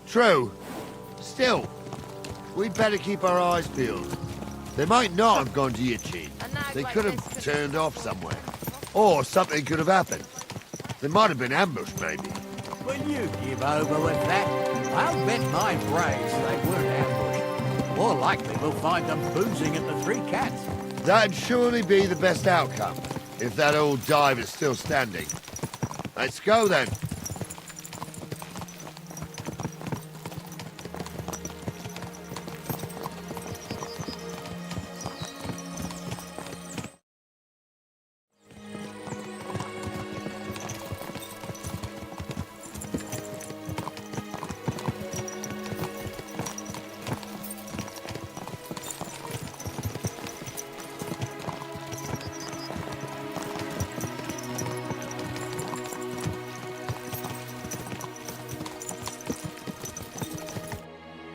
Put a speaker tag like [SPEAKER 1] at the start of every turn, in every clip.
[SPEAKER 1] True. Still, we'd better keep our eyes peeled. They might not have gone to Yichin. They could have turned off somewhere. Or something could have happened. They might have been ambushed, maybe.
[SPEAKER 2] Will you give over with that? I'll bet my brains they weren't ambushed. More likely we'll find them boozing at the Three Cats.
[SPEAKER 1] That'd surely be the best outcome, if that old dive is still standing. Let's go, then.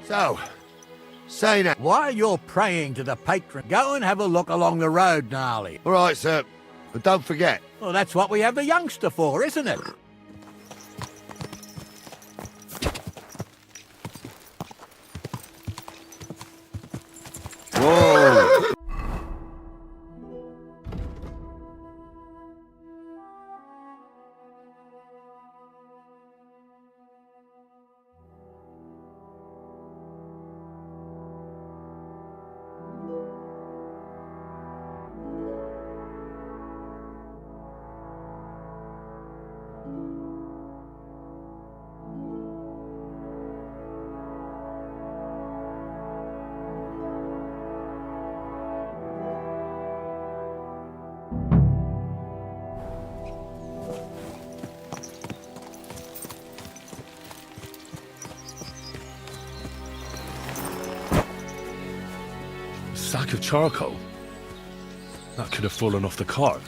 [SPEAKER 1] So, say now.
[SPEAKER 2] While you're praying to the patron, go and have a look along the road, Gnarly.
[SPEAKER 1] All right, sir. But don't forget.
[SPEAKER 2] Well, that's what we have the youngster for, isn't it?
[SPEAKER 1] Whoa!
[SPEAKER 3] Sack of charcoal? That could have fallen off the cart.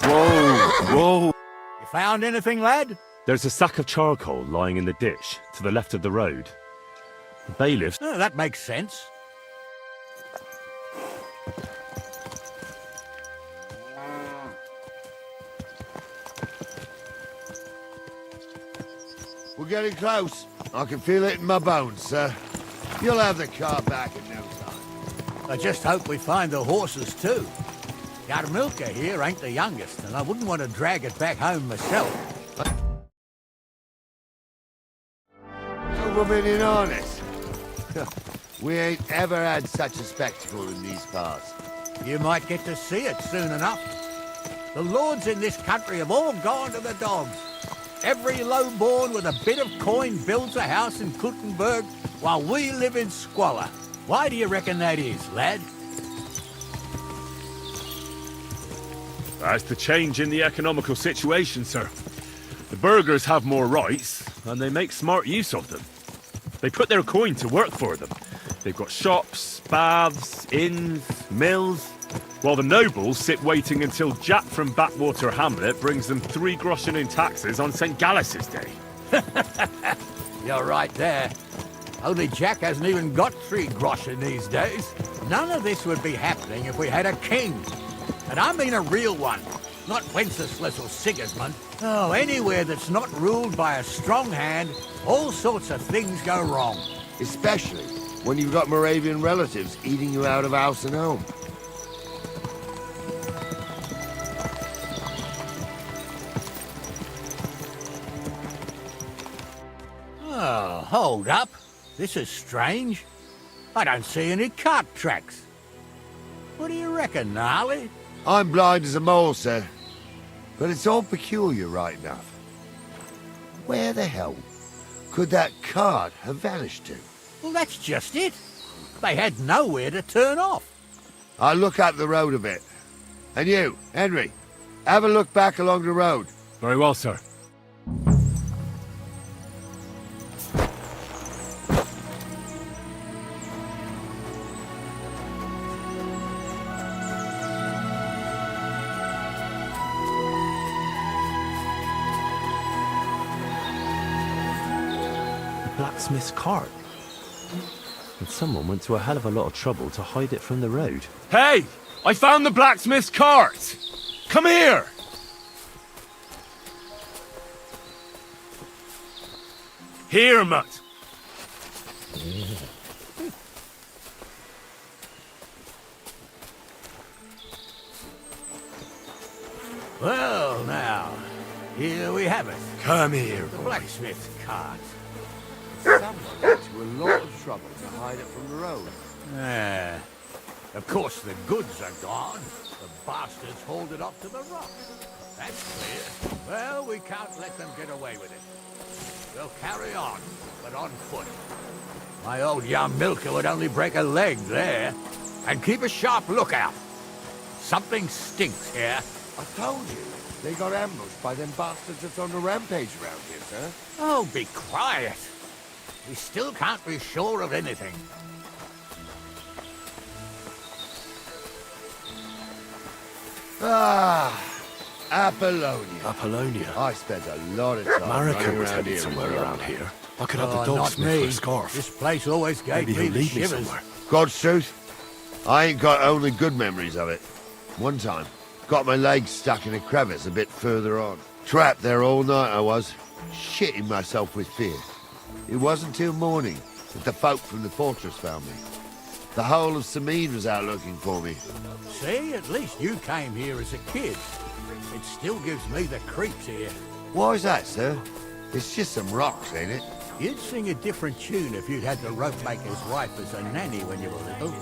[SPEAKER 1] Whoa! Whoa!
[SPEAKER 2] You found anything, lad?
[SPEAKER 3] There's a sack of charcoal lying in the ditch to the left of the road. The bailiffs...
[SPEAKER 2] Oh, that makes sense.
[SPEAKER 1] We're getting close. I can feel it in my bones, sir. You'll have the car back in no time.
[SPEAKER 2] I just hope we find the horses, too. Yarmilka here ain't the youngest, and I wouldn't want to drag it back home myself.
[SPEAKER 1] A woman in harness. We ain't ever had such a spectacle in these parts.
[SPEAKER 2] You might get to see it soon enough. The lords in this country have all gone to the dogs. Every lowborn with a bit of coin builds a house in Kuttenberg, while we live in squalor. Why do you reckon that is, lad?
[SPEAKER 3] That's the change in the economical situation, sir. The burghers have more rights, and they make smart use of them. They put their coin to work for them. They've got shops, baths, inns, mills, while the nobles sit waiting until Jack from Backwater Hamlet brings them 3 groschen in taxes on St. Gallus's Day.
[SPEAKER 2] You're right there. Only Jack hasn't even got 3 groschen these days. None of this would be happening if we had a king. And I mean a real one, not Wenceslas or Sigismund. Oh, anywhere that's not ruled by a strong hand, all sorts of things go wrong.
[SPEAKER 1] Especially when you've got Moravian relatives eating you out of house and home.
[SPEAKER 2] Oh, hold up. This is strange. I don't see any cart tracks. What do you reckon, Gnarly?
[SPEAKER 1] I'm blind as a mole, sir. But it's all peculiar, right enough. Where the hell could that cart have vanished to?
[SPEAKER 2] Well, that's just it. They had nowhere to turn off.
[SPEAKER 1] I'll look up the road a bit. And you, Henry, have a look back along the road.
[SPEAKER 3] Very well, sir. Blacksmith's cart. And someone went to a hell of a lot of trouble to hide it from the road. Hey! I found the blacksmith's cart! Come here! Here, mutt.
[SPEAKER 2] Well, now, here we have it.
[SPEAKER 3] Come here,
[SPEAKER 2] The
[SPEAKER 3] boy.
[SPEAKER 2] blacksmith's cart.
[SPEAKER 1] Someone went to a lot of trouble to hide it from the road.
[SPEAKER 2] Yeah. Of course, the goods are gone. The bastards hauled it up to the rock. That's clear. Well, we can't let them get away with it. We'll carry on, but on foot. My old young milker would only break a leg there. And keep a sharp lookout. Something stinks here.
[SPEAKER 1] I told you, they got ambushed by them bastards that's on the rampage around here, sir.
[SPEAKER 2] Oh, be quiet. We still can't be sure of anything.
[SPEAKER 1] Ah, Apollonia.
[SPEAKER 3] Apollonia.
[SPEAKER 1] I spent a lot of time
[SPEAKER 3] Marika
[SPEAKER 1] running
[SPEAKER 3] was
[SPEAKER 1] around
[SPEAKER 3] heading
[SPEAKER 1] here.
[SPEAKER 3] somewhere around here. I could have the
[SPEAKER 2] Oh,
[SPEAKER 3] dog
[SPEAKER 2] not
[SPEAKER 3] sniff for
[SPEAKER 2] me.
[SPEAKER 3] a scarf.
[SPEAKER 2] This place always gave
[SPEAKER 3] Maybe
[SPEAKER 2] me
[SPEAKER 3] he'll
[SPEAKER 2] the
[SPEAKER 3] lead me
[SPEAKER 2] shivers.
[SPEAKER 3] somewhere.
[SPEAKER 1] God's truth, I ain't got only good memories of it. One time, got my legs stuck in a crevice a bit further on. Trapped there all night I was, shitting myself with fear. It wasn't till morning that the folk from the fortress found me. The whole of Samid was out looking for me.
[SPEAKER 2] See, at least you came here as a kid. It still gives me the creeps here.
[SPEAKER 1] Why's that, sir? It's just some rocks, ain't it?
[SPEAKER 2] You'd sing a different tune if you'd had the ropemaker's wife as a nanny when you were little.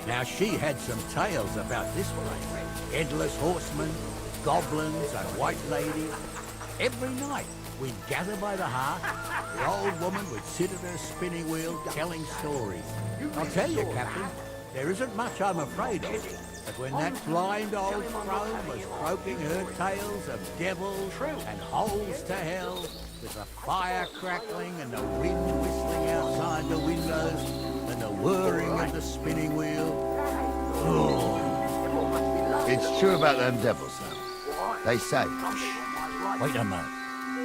[SPEAKER 2] Now, she had some tales about this place. Headless horsemen, goblins, and white ladies. Every night, we'd gather by the hearth. The old woman would sit at her spinning wheel telling stories. I'll tell you, Captain, there isn't much I'm afraid of. But when that blind old crone was croaking her tales of devils and holes to hell, with the fire crackling and the wind whistling outside the windows and the whirring of the spinning wheel. Oh.
[SPEAKER 1] It's true about them devils, though. They say.
[SPEAKER 2] Wait a moment.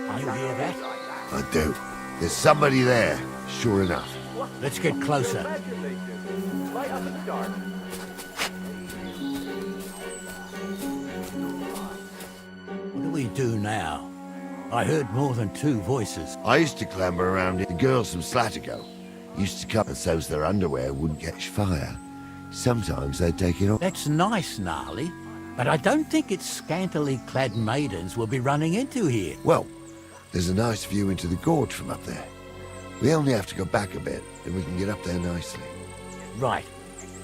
[SPEAKER 2] Can you hear that?
[SPEAKER 1] I do. There's somebody there, sure enough.
[SPEAKER 2] Let's get closer. What do we do now? I heard more than two voices.
[SPEAKER 1] I used to clamber around here. The girls from Slatigo used to come and so's their underwear wouldn't catch fire. Sometimes they'd take it off.
[SPEAKER 2] That's nice, Gnarly, but I don't think it's scantily clad maidens we'll be running into here.
[SPEAKER 1] Well, there's a nice view into the gorge from up there. We only have to go back a bit, and we can get up there nicely.
[SPEAKER 2] Right.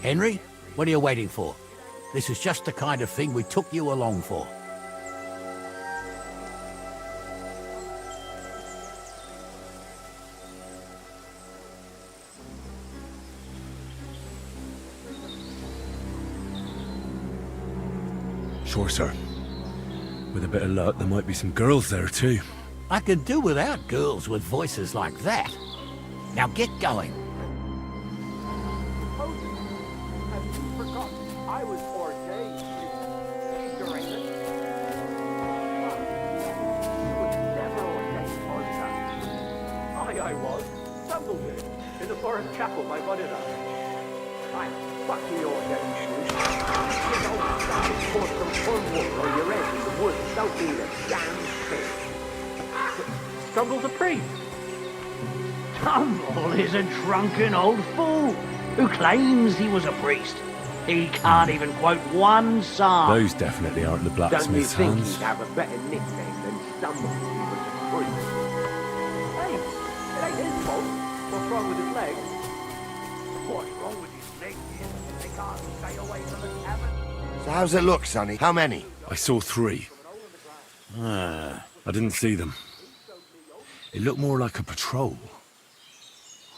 [SPEAKER 2] Henry, what are you waiting for? This is just the kind of thing we took you along for.
[SPEAKER 3] Sure, sir. With a bit of luck, there might be some girls there, too.
[SPEAKER 2] I could do without girls with voices like that. Now get going.
[SPEAKER 4] Have you forgotten I was ordained during it? You was never ordained, was I was. Dumbledore, in the forest chapel by Bodina. I'm fucking ordained, you know, starting forth from Cornwall or your end in the woods don't mean a damn thing. Strumble's a priest.
[SPEAKER 5] Tumble is a drunken old fool who claims he was a priest. He can't even quote one psalm.
[SPEAKER 3] Those definitely aren't the
[SPEAKER 4] Don't you
[SPEAKER 3] blacksmith's
[SPEAKER 4] think
[SPEAKER 3] hands.
[SPEAKER 4] he'd have a better nickname than Stumble if he was a priest? Hey, it ain't his fault. What's wrong with his legs? What's wrong with his legs is they can't stay away from the tavern.
[SPEAKER 1] So how's it look, Sonny? How many?
[SPEAKER 3] I saw 3. I didn't see them. It looked more like a patrol.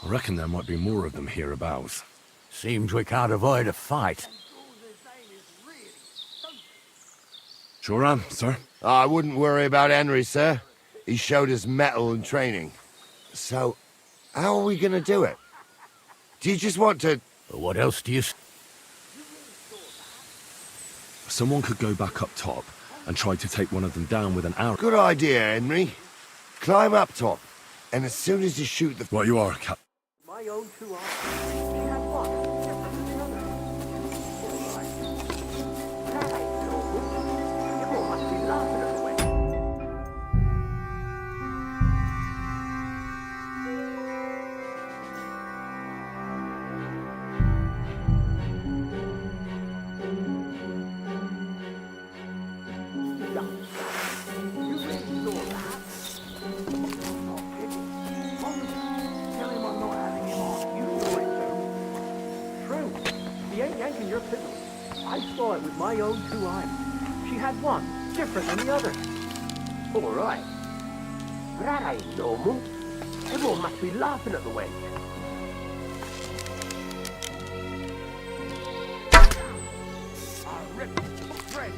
[SPEAKER 3] I reckon there might be more of them hereabouts.
[SPEAKER 2] Seems we can't avoid a fight.
[SPEAKER 3] Sure am, sir.
[SPEAKER 1] I wouldn't worry about Henry, sir. He showed us mettle and training. So, how are we gonna do it? Do you just want to...
[SPEAKER 2] What else do you...
[SPEAKER 3] Someone could go back up top and try to take one of them down with an arrow.
[SPEAKER 1] Good idea, Henry. Climb up top, and as soon as you shoot the...
[SPEAKER 3] What you are, Cap.
[SPEAKER 4] My own two arms. He had what? Different than the other. All right. I saw it with my own 2 eyes. She had one, different than the other. All right. But that ain't normal. Everyone must be laughing at the wench. I'll rip Fred.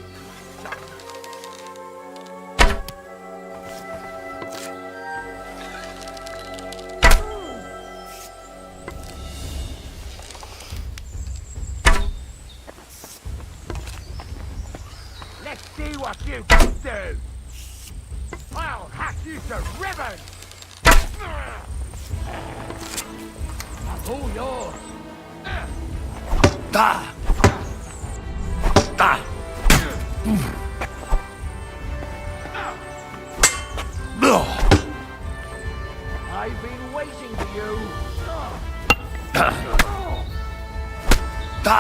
[SPEAKER 4] Let's see what you can do. I'll hack you to ribbons. All yours.
[SPEAKER 1] Da! Da!
[SPEAKER 4] I've been waiting for you.
[SPEAKER 1] Da!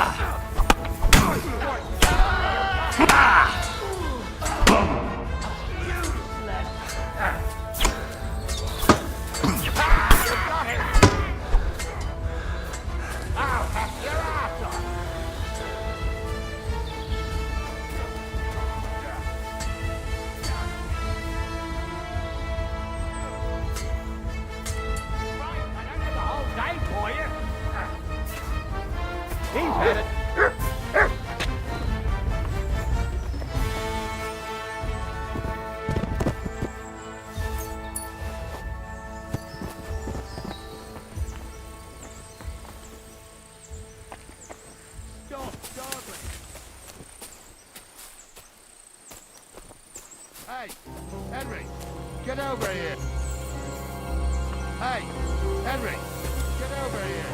[SPEAKER 1] Hey, Henry, get over here. Hey, Henry, get over here.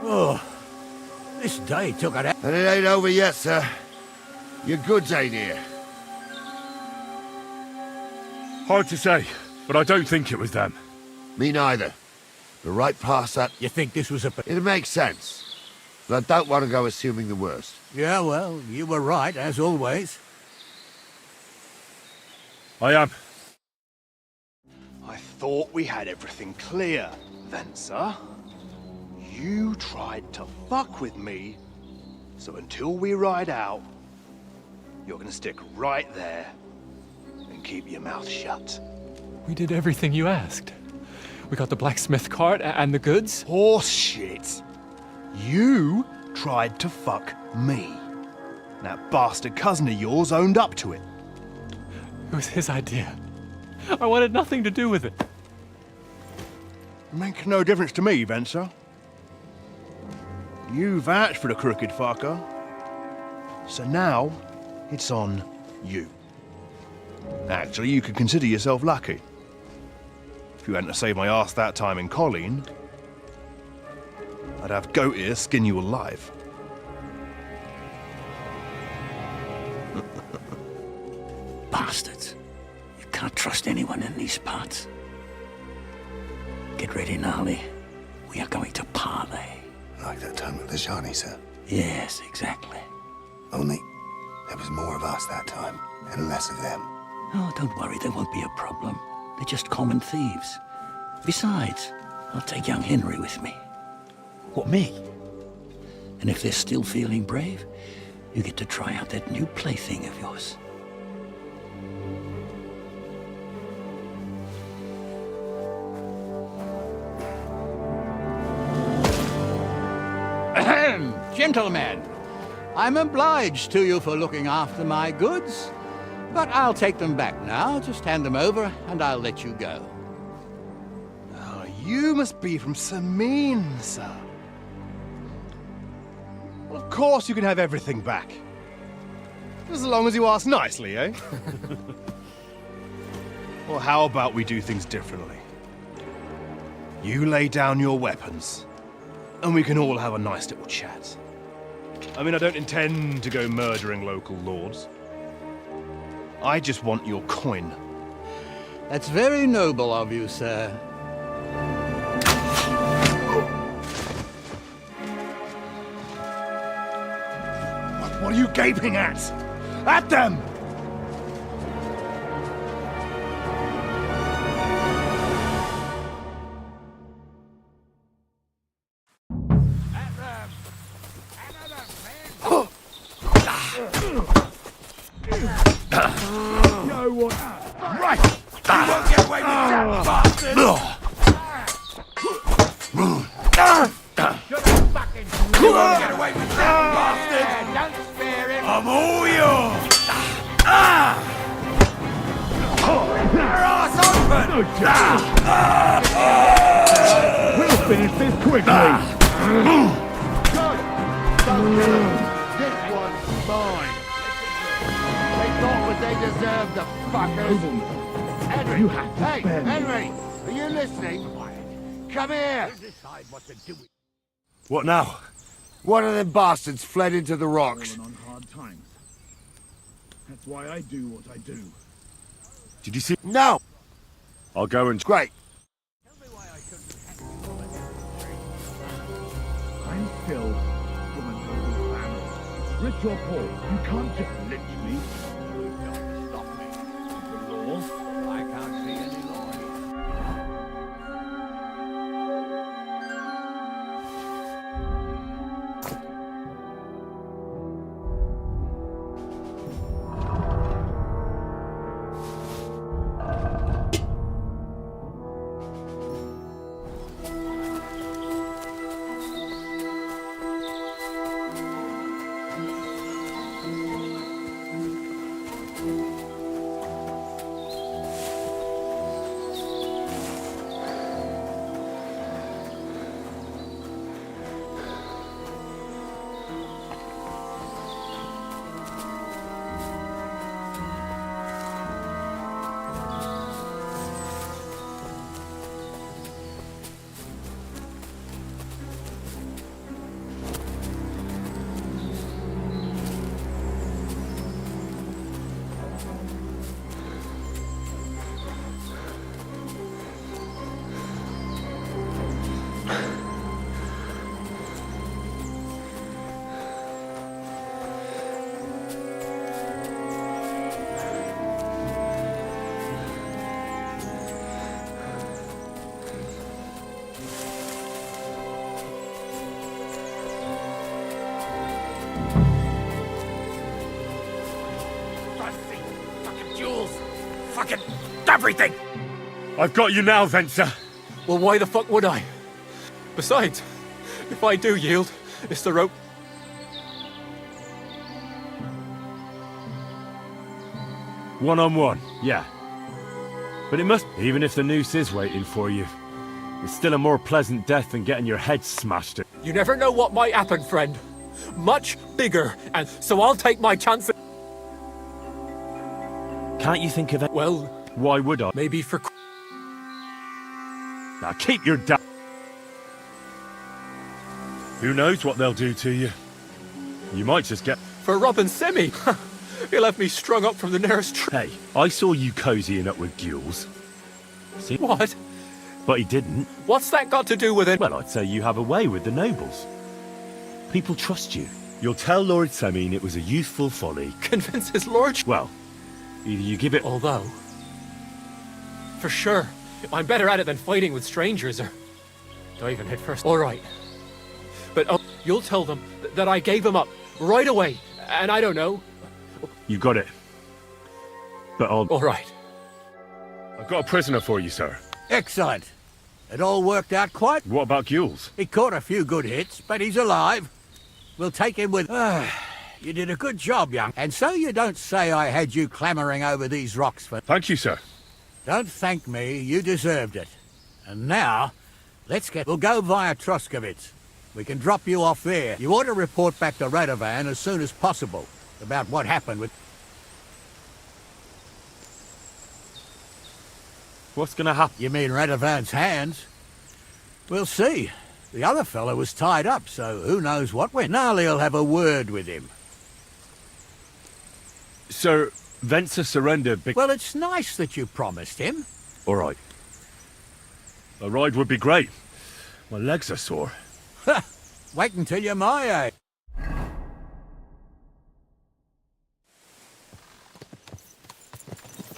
[SPEAKER 2] Oh, this day took it out.
[SPEAKER 1] And it ain't over yet, sir. Your goods ain't here.
[SPEAKER 3] Hard to say, but I don't think it was them.
[SPEAKER 1] Me neither. But right past that,
[SPEAKER 2] You think this was a...
[SPEAKER 1] it makes sense. But I don't want to go assuming the worst.
[SPEAKER 2] Yeah, well, you were right, as always.
[SPEAKER 3] I am.
[SPEAKER 6] I thought we had everything clear, then, sir. You tried to fuck with me, so until we ride out, you're gonna stick right there and keep your mouth shut.
[SPEAKER 7] We did everything you asked. We got the blacksmith cart and the goods.
[SPEAKER 6] Horse shit. You tried to fuck me. That bastard cousin of yours owned up to it.
[SPEAKER 7] It was his idea. I wanted nothing to do with it.
[SPEAKER 6] Make no difference to me, Venser. You vouched for the crooked fucker. So now, it's on you. Actually, you could consider yourself lucky. If you hadn't saved my ass that time in Colleen, I'd have goat ear skin you alive.
[SPEAKER 8] Bastards. You can't trust anyone in these parts. Get ready, Gnarly. We are going to parley.
[SPEAKER 9] Like that time with the Shani, sir.
[SPEAKER 8] Yes, exactly.
[SPEAKER 9] Only there was more of us that time, and less of them.
[SPEAKER 8] Oh, don't worry, there won't be a problem. They're just common thieves. Besides, I'll take young Henry with me.
[SPEAKER 6] What, me?
[SPEAKER 8] And if they're still feeling brave, you get to try out that new plaything of yours.
[SPEAKER 2] Ahem, gentlemen, I'm obliged to you for looking after my goods, but I'll take them back now. Just hand them over, and I'll let you go.
[SPEAKER 6] Oh, you must be from Samin, sir. Well, of course you can have everything back. Just as long as you ask nicely, eh? Well, how about we do things differently? You lay down your weapons, and we can all have a nice little chat. I mean, I don't intend to go murdering local lords. I just want your coin.
[SPEAKER 2] That's very noble of you, sir.
[SPEAKER 6] What are you gaping at? At them!
[SPEAKER 2] Right! You won't get away with that, bastard! You won't get away with that, bastard! Don't spare him! I'm all yours! Your ass open!
[SPEAKER 6] We'll finish this quickly.
[SPEAKER 1] This one's mine. They got what they deserved, the fuckers. Henry,
[SPEAKER 6] You have to
[SPEAKER 1] hey,
[SPEAKER 6] spare me.
[SPEAKER 1] Henry, are you listening? Come here.
[SPEAKER 2] Decide what to do with.
[SPEAKER 3] What now?
[SPEAKER 1] One of them bastards fled into the rocks.
[SPEAKER 6] On hard times. That's why I do what I do.
[SPEAKER 3] Did you see?
[SPEAKER 1] No.
[SPEAKER 3] I'll go and...
[SPEAKER 1] Great.
[SPEAKER 6] I'm still from a noble family. Rich or poor, you can't just lynch me.
[SPEAKER 2] Don't stop me.
[SPEAKER 6] The law.
[SPEAKER 2] I can't see any law here. Fucking everything!
[SPEAKER 3] I've got you now, Venser.
[SPEAKER 7] Well, why the fuck would I? Besides, if I do yield, it's the rope.
[SPEAKER 3] One-on-one, yeah. But it must... Even if the noose is waiting for you, it's still a more pleasant death than getting your head smashed in.
[SPEAKER 7] You never know what might happen, friend. Much bigger, and so I'll take my chances.
[SPEAKER 3] Can't you think of it?
[SPEAKER 7] Well,
[SPEAKER 3] Why would I?
[SPEAKER 7] maybe for...
[SPEAKER 3] Now keep your Who knows what they'll do to you? You might just get...
[SPEAKER 7] For robbing Semi. He'll have me strung up from the nearest tree.
[SPEAKER 3] Hey, I saw you cozying up with Gules. See?
[SPEAKER 7] What?
[SPEAKER 3] But he didn't.
[SPEAKER 7] What's that got to do with it?
[SPEAKER 3] Well, I'd say you have a way with the nobles. People trust you. You'll tell Lord Semine it was a youthful folly.
[SPEAKER 7] Convince his lordship.
[SPEAKER 3] Well, either you give it...
[SPEAKER 7] Although, for sure, I'm better at it than fighting with strangers or diving head first. All right. But you'll tell them that I gave him up right away, and I don't know.
[SPEAKER 3] You got it. But I'll...
[SPEAKER 7] All right.
[SPEAKER 3] I've got a prisoner for you, sir.
[SPEAKER 2] Excellent. It all worked out quite.
[SPEAKER 3] What about Gules?
[SPEAKER 2] He caught a few good hits, but he's alive. We'll take him with... you did a good job, young. And so you don't say I had you clambering over these rocks for...
[SPEAKER 3] Thank you, sir.
[SPEAKER 2] Don't thank me, you deserved it. And now, we'll go via Troskovitz. We can drop you off there. You ought to report back to Radovan as soon as possible about what happened with...
[SPEAKER 3] What's gonna happen?
[SPEAKER 2] You mean Radovan's hands? We'll see. The other fellow was tied up, so who knows what went. Gnarly'll have a word with him.
[SPEAKER 3] Sir, Venser surrendered
[SPEAKER 2] Well, it's nice that you promised him.
[SPEAKER 3] All right. A ride would be great. My legs are sore.
[SPEAKER 2] Wait until you're my age.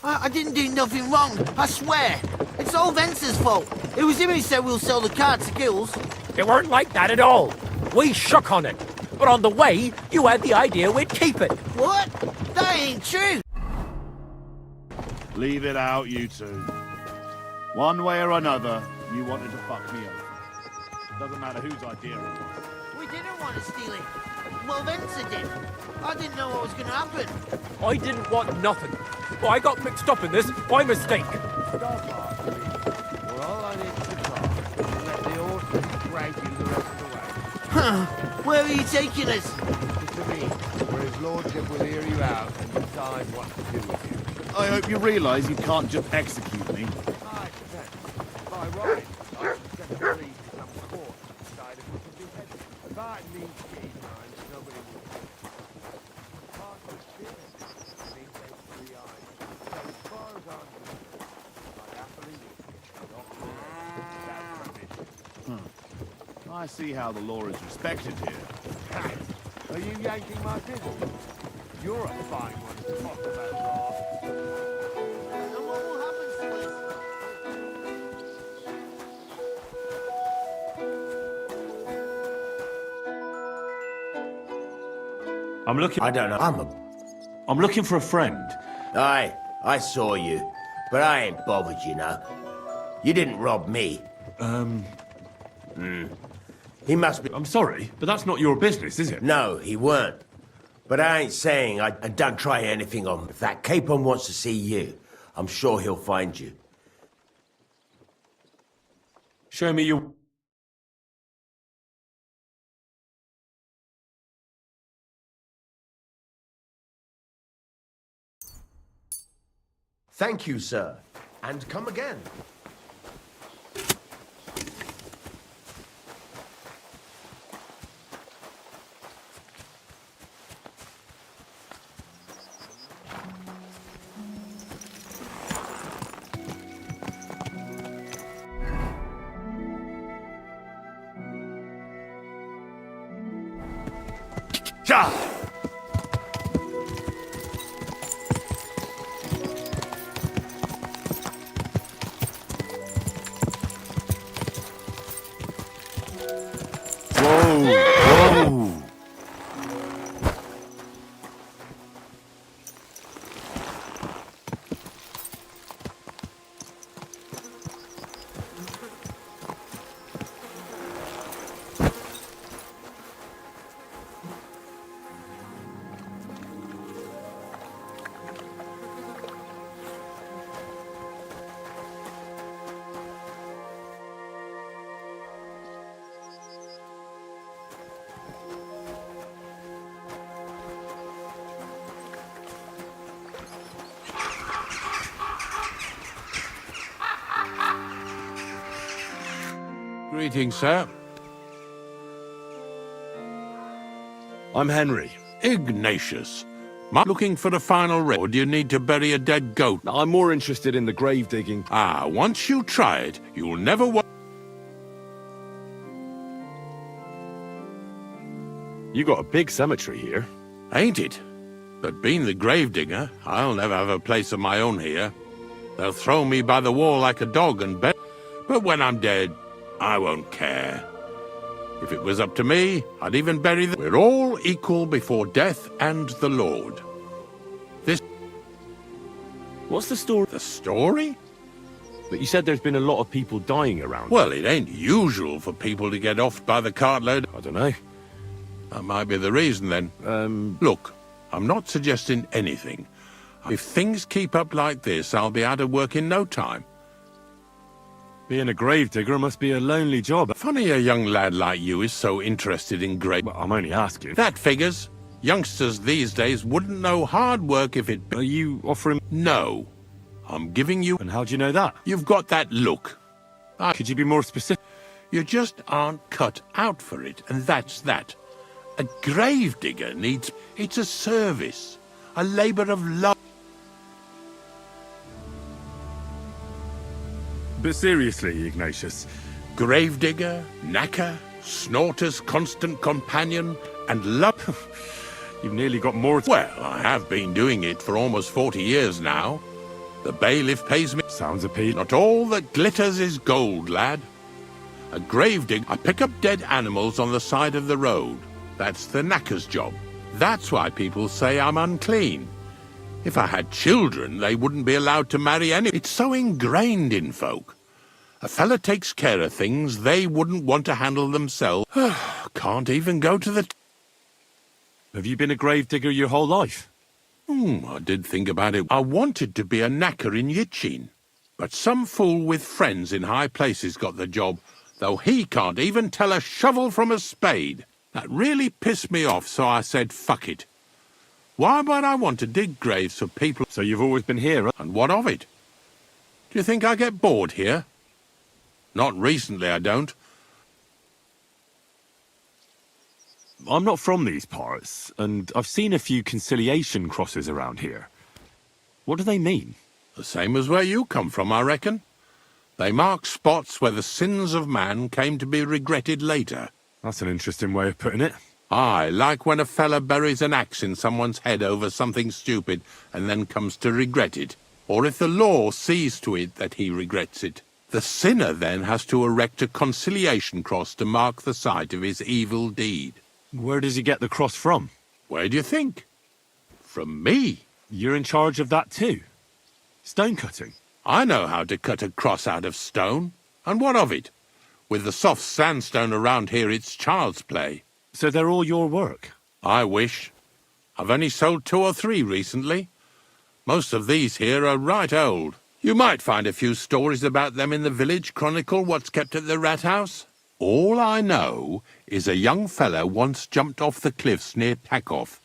[SPEAKER 10] I didn't do nothing wrong, I swear. It's all Venser's fault. It was him who said we'll sell the cart to Gills.
[SPEAKER 7] It weren't like that at all. We shook on it. but on the way, you had the idea we'd keep it.
[SPEAKER 10] What? That ain't true.
[SPEAKER 6] Leave it out, you two. One way or another, you wanted to fuck me over. Doesn't matter whose idea it was.
[SPEAKER 10] We didn't want to steal it. Well, Venser did. I didn't know what was going to happen.
[SPEAKER 7] I didn't want nothing. Well, I got mixed up in this by mistake.
[SPEAKER 1] Well, all I need to do is let the horses drag you the rest of the way.
[SPEAKER 10] Where are you taking us?
[SPEAKER 1] To me, where his lordship will hear you out and decide what to do with you.
[SPEAKER 6] I hope you realise you can't just execute me.
[SPEAKER 1] By right, I should set free to some court and decide if we can do better. If I need gay times, nobody will. Part of the spirit means they have 3 eyes. So as far as I'm concerned, I'd happily leave it. Not without permission.
[SPEAKER 6] I see how the law is respected here.
[SPEAKER 1] Hey, are you yanking my business? You're a fine one to talk about law.
[SPEAKER 10] And what will happen to us?
[SPEAKER 3] I'm looking.
[SPEAKER 11] I don't know.
[SPEAKER 3] I'm looking for a friend.
[SPEAKER 11] Aye, I saw you. But I ain't bothered, you know. You didn't rob me. He must be...
[SPEAKER 3] I'm sorry, but that's not your business, is it?
[SPEAKER 11] No, he weren't. But I ain't saying I don't try anything on. If that capon wants to see you, I'm sure he'll find you.
[SPEAKER 3] Show me your...
[SPEAKER 11] Thank you, sir. And come again.
[SPEAKER 12] Greetings, sir.
[SPEAKER 3] I'm Henry.
[SPEAKER 12] Ignatius. Looking for the final raid, or do you need to bury a dead goat?
[SPEAKER 3] I'm more interested in the grave digging.
[SPEAKER 12] Ah, once you try it, you'll never
[SPEAKER 3] You got a big cemetery here.
[SPEAKER 12] Ain't it? But being the gravedigger, I'll never have a place of my own here. They'll throw me by the wall like a dog and bury. But when I'm dead, I won't care. If it was up to me, I'd even bury them. We're all equal before death and the Lord.
[SPEAKER 3] What's the story?
[SPEAKER 12] The story?
[SPEAKER 3] But you said there's been a lot of people dying around.
[SPEAKER 12] Well, it ain't usual for people to get off by the cartload.
[SPEAKER 3] I don't know.
[SPEAKER 12] That might be the reason, then. Look, I'm not suggesting anything. If things keep up like this, I'll be out of work in no time.
[SPEAKER 3] Being a gravedigger must be a lonely job.
[SPEAKER 12] Funny a young lad like you is so interested in grave...
[SPEAKER 3] Well, I'm only asking.
[SPEAKER 12] That figures. Youngsters these days wouldn't know hard work if it...
[SPEAKER 3] Are you offering...
[SPEAKER 12] No. I'm giving you...
[SPEAKER 3] And how do you know that?
[SPEAKER 12] You've got that look.
[SPEAKER 3] Could you be more specific?
[SPEAKER 12] You just aren't cut out for it, and that's that. A gravedigger needs... It's a service. A labour of love.
[SPEAKER 3] But seriously, Ignatius.
[SPEAKER 12] Gravedigger, knacker, snorter's constant companion, and love...
[SPEAKER 3] You've nearly got more...
[SPEAKER 12] Well, I have been doing it for almost 40 years now. The bailiff pays me...
[SPEAKER 3] Sounds appealing.
[SPEAKER 12] Not all that glitters is gold, lad. A gravedigger... I pick up dead animals on the side of the road. That's the knacker's job. That's why people say I'm unclean. If I had children, they wouldn't be allowed to marry any. It's so ingrained in folk. A fella takes care of things they wouldn't want to handle themselves. Can't even go to the...
[SPEAKER 3] Have you been a gravedigger your whole life?
[SPEAKER 12] I did think about it. I wanted to be a knacker in Yitchin, but some fool with friends in high places got the job, though he can't even tell a shovel from a spade. That really pissed me off, so I said, fuck it. Why would I want to dig graves for people?
[SPEAKER 3] So you've always been here, huh?
[SPEAKER 12] And what of it? Do you think I get bored here? Not recently, I don't.
[SPEAKER 3] I'm not from these parts, and I've seen a few conciliation crosses around here. What do they mean?
[SPEAKER 12] The same as where you come from, I reckon. They mark spots where the sins of man came to be regretted later.
[SPEAKER 3] That's an interesting way of putting it.
[SPEAKER 12] Aye, like when a fella buries an axe in someone's head over something stupid and then comes to regret it. Or if the law sees to it that he regrets it. The sinner then has to erect a conciliation cross to mark the site of his evil deed.
[SPEAKER 3] Where does he get the cross from?
[SPEAKER 12] Where do you think? From me.
[SPEAKER 3] You're in charge of that too? Stone cutting?
[SPEAKER 12] I know how to cut a cross out of stone. And what of it? With the soft sandstone around here, it's child's play.
[SPEAKER 3] So they're all your work?
[SPEAKER 12] I wish. I've only sold 2 or 3 recently. Most of these here are right old. You might find a few stories about them in the village chronicle what's kept at the rat house. All I know is a young fella once jumped off the cliffs near Takoff,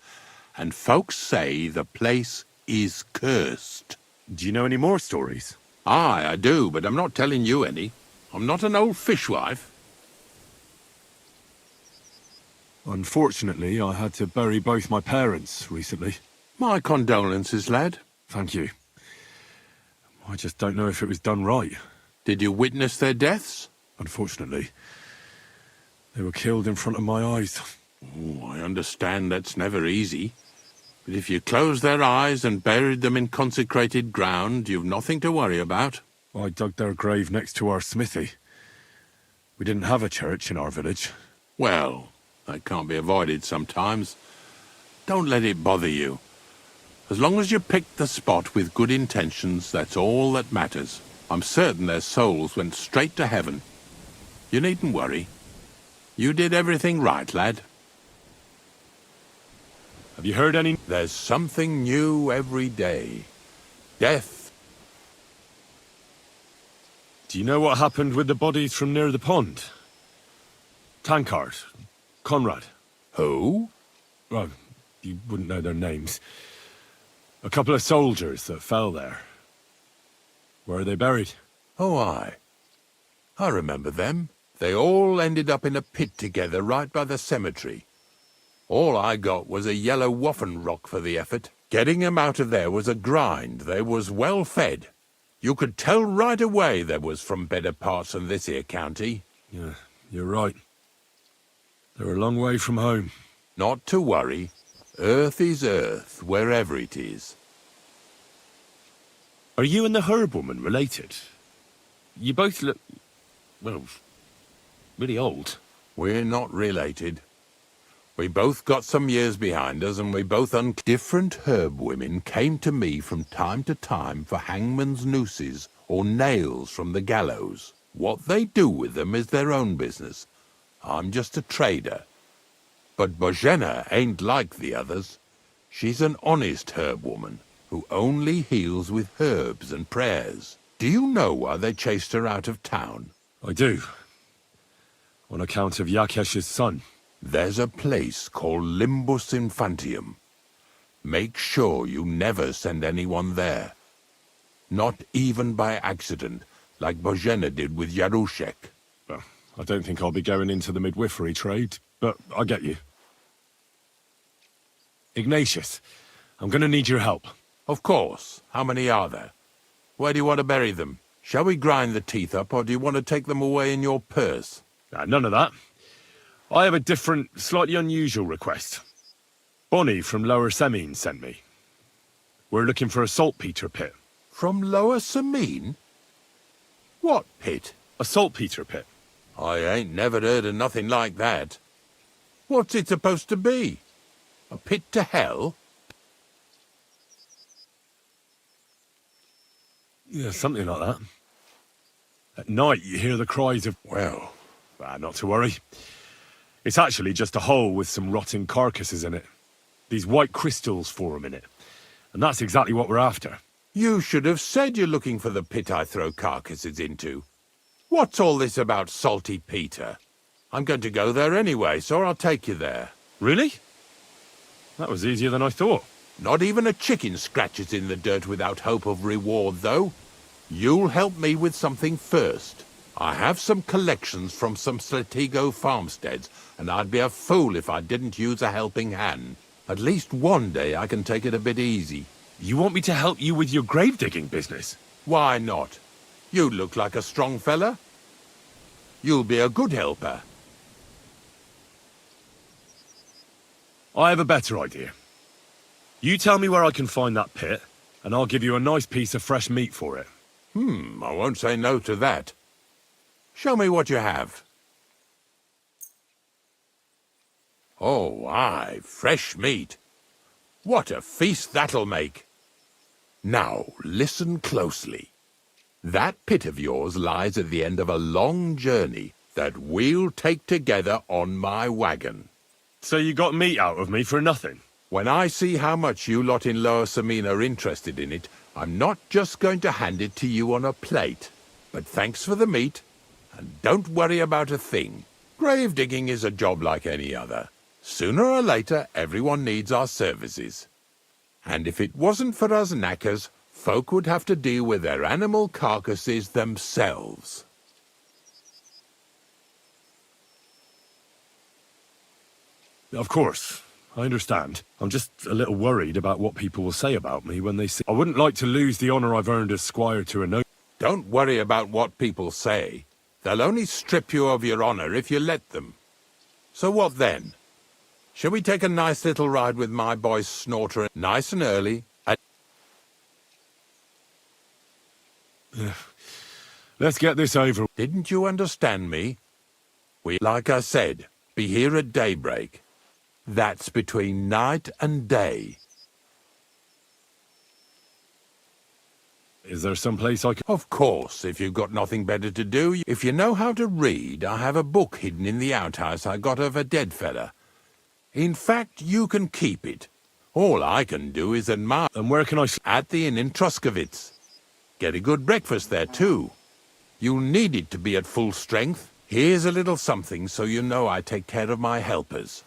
[SPEAKER 12] and folks say the place is cursed.
[SPEAKER 3] Do you know any more stories?
[SPEAKER 12] Aye, I do, but I'm not telling you any. I'm not an old fishwife.
[SPEAKER 3] Unfortunately, I had to bury both my parents recently.
[SPEAKER 12] My condolences, lad.
[SPEAKER 3] Thank you. I just don't know if it was done right.
[SPEAKER 12] Did you witness their deaths?
[SPEAKER 3] Unfortunately. They were killed in front of my eyes.
[SPEAKER 12] Oh, I understand that's never easy. But if you closed their eyes and buried them in consecrated ground, you've nothing to worry about.
[SPEAKER 3] I dug their grave next to our smithy. We didn't have a church in our village.
[SPEAKER 12] Well, that can't be avoided sometimes. Don't let it bother you. As long as you picked the spot with good intentions, that's all that matters. I'm certain their souls went straight to heaven. You needn't worry. You did everything right, lad.
[SPEAKER 3] Have you heard any?
[SPEAKER 12] There's something new every day. Death.
[SPEAKER 3] Do you know what happened with the bodies from near the pond? Tankard. Conrad.
[SPEAKER 12] Who?
[SPEAKER 3] Well, you wouldn't know their names. A couple of soldiers that fell there. Where are they buried?
[SPEAKER 12] Oh, I remember them. They all ended up in a pit together right by the cemetery. All I got was a yellow waffen rock for the effort. Getting them out of there was a grind. They was well fed. You could tell right away they was from better parts than this here county.
[SPEAKER 3] Yeah, you're right. They're a long way from home.
[SPEAKER 12] Not to worry. Earth is earth, wherever it is.
[SPEAKER 3] Are you and the herb woman related? You both look, well, really old.
[SPEAKER 12] We're not related. We both got some years behind us, and we both different herb women came to me from time to time for hangman's nooses or nails from the gallows. What they do with them is their own business. I'm just a trader. But Bozhena ain't like the others. She's an honest herb woman who only heals with herbs and prayers. Do you know why they chased her out of town?
[SPEAKER 3] I do. On account of Yakesh's son.
[SPEAKER 12] There's a place called Limbus Infantium. Make sure you never send anyone there. Not even by accident, like Bozhena did with Yarushek.
[SPEAKER 3] Well, I don't think I'll be going into the midwifery trade, but I get you. Ignatius, I'm going to need your help.
[SPEAKER 12] Of course. How many are there? Where do you want to bury them? Shall we grind the teeth up, or do you want to take them away in your purse?
[SPEAKER 3] None of that. I have a different, slightly unusual request. Bonnie from Lower Semine sent me. We're looking for a saltpeter pit.
[SPEAKER 12] From Lower Semine? What pit?
[SPEAKER 3] A saltpeter pit.
[SPEAKER 12] I ain't never heard of nothing like that. What's it supposed to be? A pit to hell?
[SPEAKER 3] Yeah, something like that. At night, you hear the cries of... Well, not to worry. It's actually just a hole with some rotting carcasses in it. These white crystals form in it. And that's exactly what we're after.
[SPEAKER 12] You should have said you're looking for the pit I throw carcasses into. What's all this about Salty Peter? I'm going to go there anyway, so I'll take you there.
[SPEAKER 3] Really? That was easier than I thought.
[SPEAKER 12] Not even a chicken scratches in the dirt without hope of reward, though. You'll help me with something first. I have some collections from some Slatigo farmsteads, and I'd be a fool if I didn't use a helping hand. At least one day I can take it a bit easy.
[SPEAKER 3] You want me to help you with your grave-digging business?
[SPEAKER 12] Why not? You look like a strong fella. You'll be a good helper.
[SPEAKER 3] I have a better idea. You tell me where I can find that pit, and I'll give you a nice piece of fresh meat for it.
[SPEAKER 12] I won't say no to that. Show me what you have. Oh, aye, fresh meat. What a feast that'll make. Now, listen closely. That pit of yours lies at the end of a long journey that we'll take together on my wagon.
[SPEAKER 3] So you got meat out of me for nothing?
[SPEAKER 12] When I see how much you lot in Lower Samina are interested in it, I'm not just going to hand it to you on a plate. But thanks for the meat, and don't worry about a thing. Grave digging is a job like any other. Sooner or later, everyone needs our services. And if it wasn't for us knackers, folk would have to deal with their animal carcasses themselves.
[SPEAKER 3] Of course, I understand. I'm just a little worried about what people will say about me when they see... I wouldn't like to lose the honour I've earned as squire to a no...
[SPEAKER 12] Don't worry about what people say. They'll only strip you of your honour if you let them. So what then? Shall we take a nice little ride with my boy Snorter, nice and early?
[SPEAKER 3] Let's get this over.
[SPEAKER 12] Didn't you understand me? Like I said, be here at daybreak. That's between night and day.
[SPEAKER 3] Is there some place I can...
[SPEAKER 12] Of course, if you've got nothing better to do. If you know how to read, I have a book hidden in the outhouse I got of a dead fella. In fact, you can keep it. All I can do is admire...
[SPEAKER 3] And where can I...
[SPEAKER 12] At the inn in Truscovitz. Get a good breakfast there, too. You'll need it to be at full strength. Here's a little something so you know I take care of my helpers.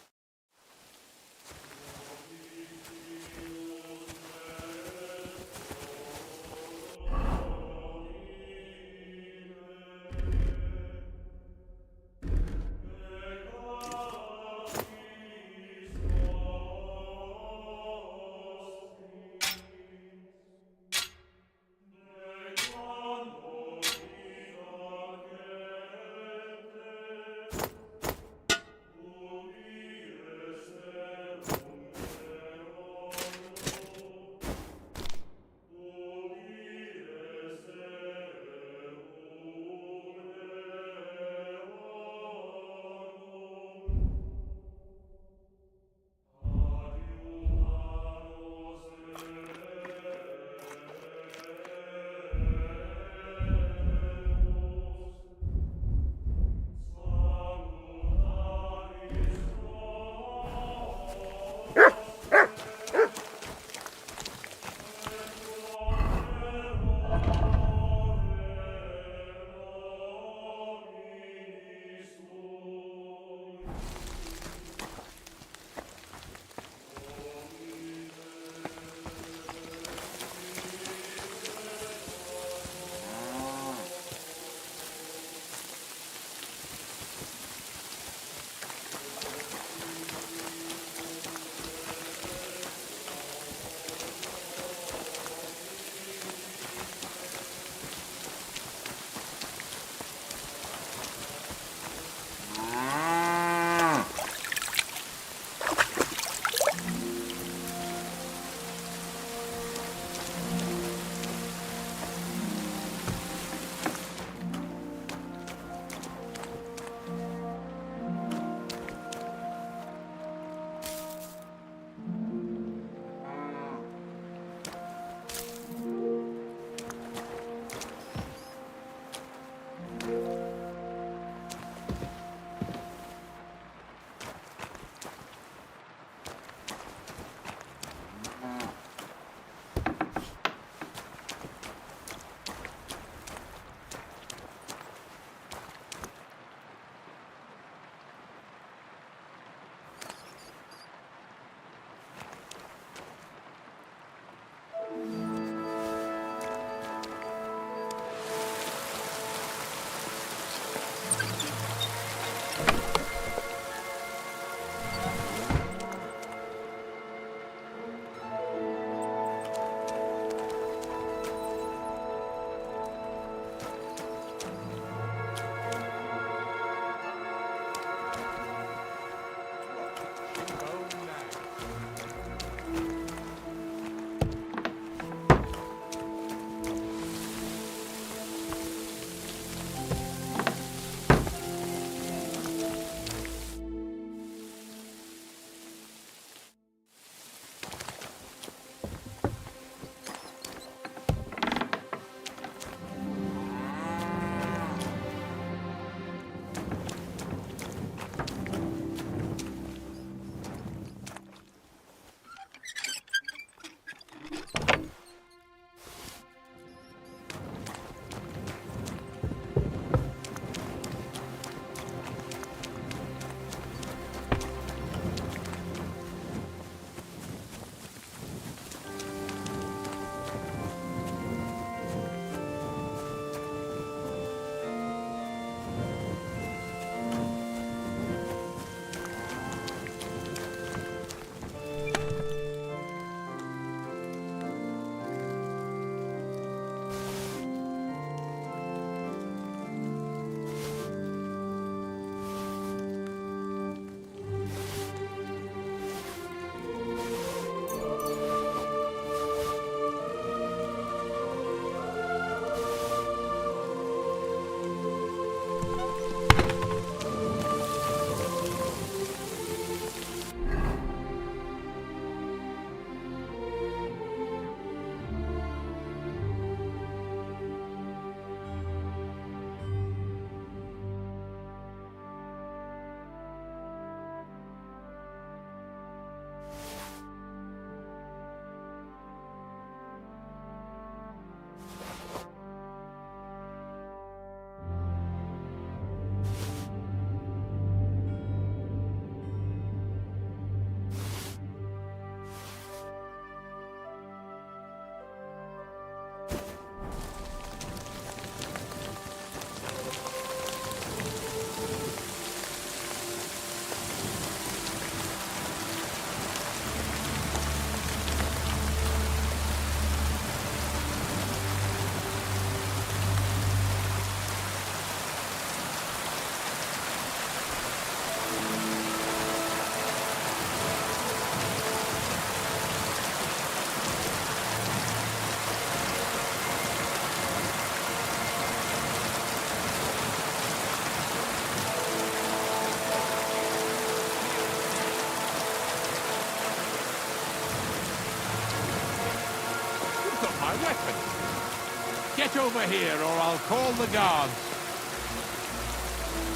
[SPEAKER 12] Get over here, or I'll call the guards.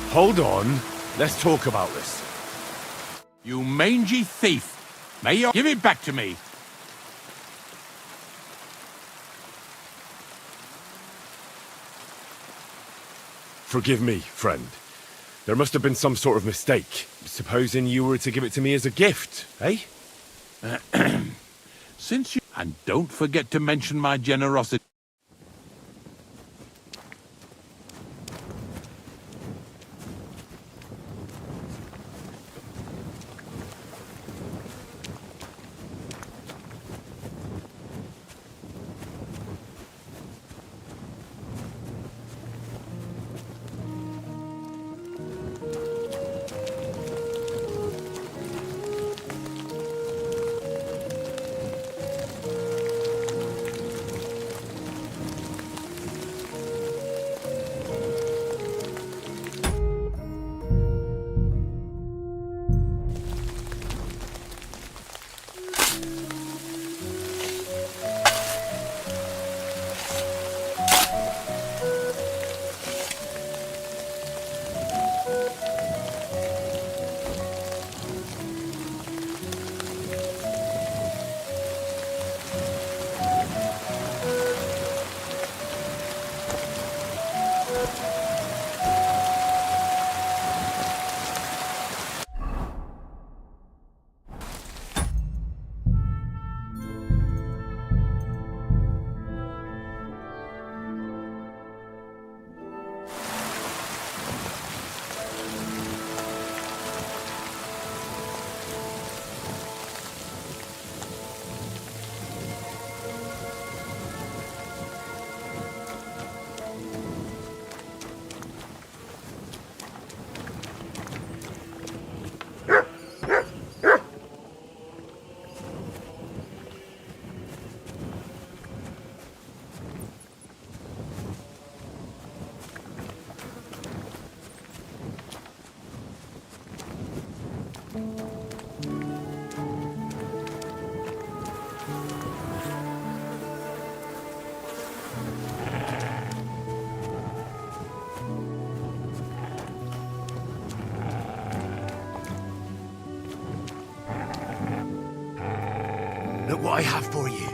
[SPEAKER 3] Hold on. Let's talk about this.
[SPEAKER 12] You mangy thief. May you give it back to me.
[SPEAKER 3] Forgive me, friend. There must have been some sort of mistake. Supposing you were to give it to me as a gift, eh?
[SPEAKER 12] Since you... And don't forget to mention my generosity.
[SPEAKER 1] Look what I have for you.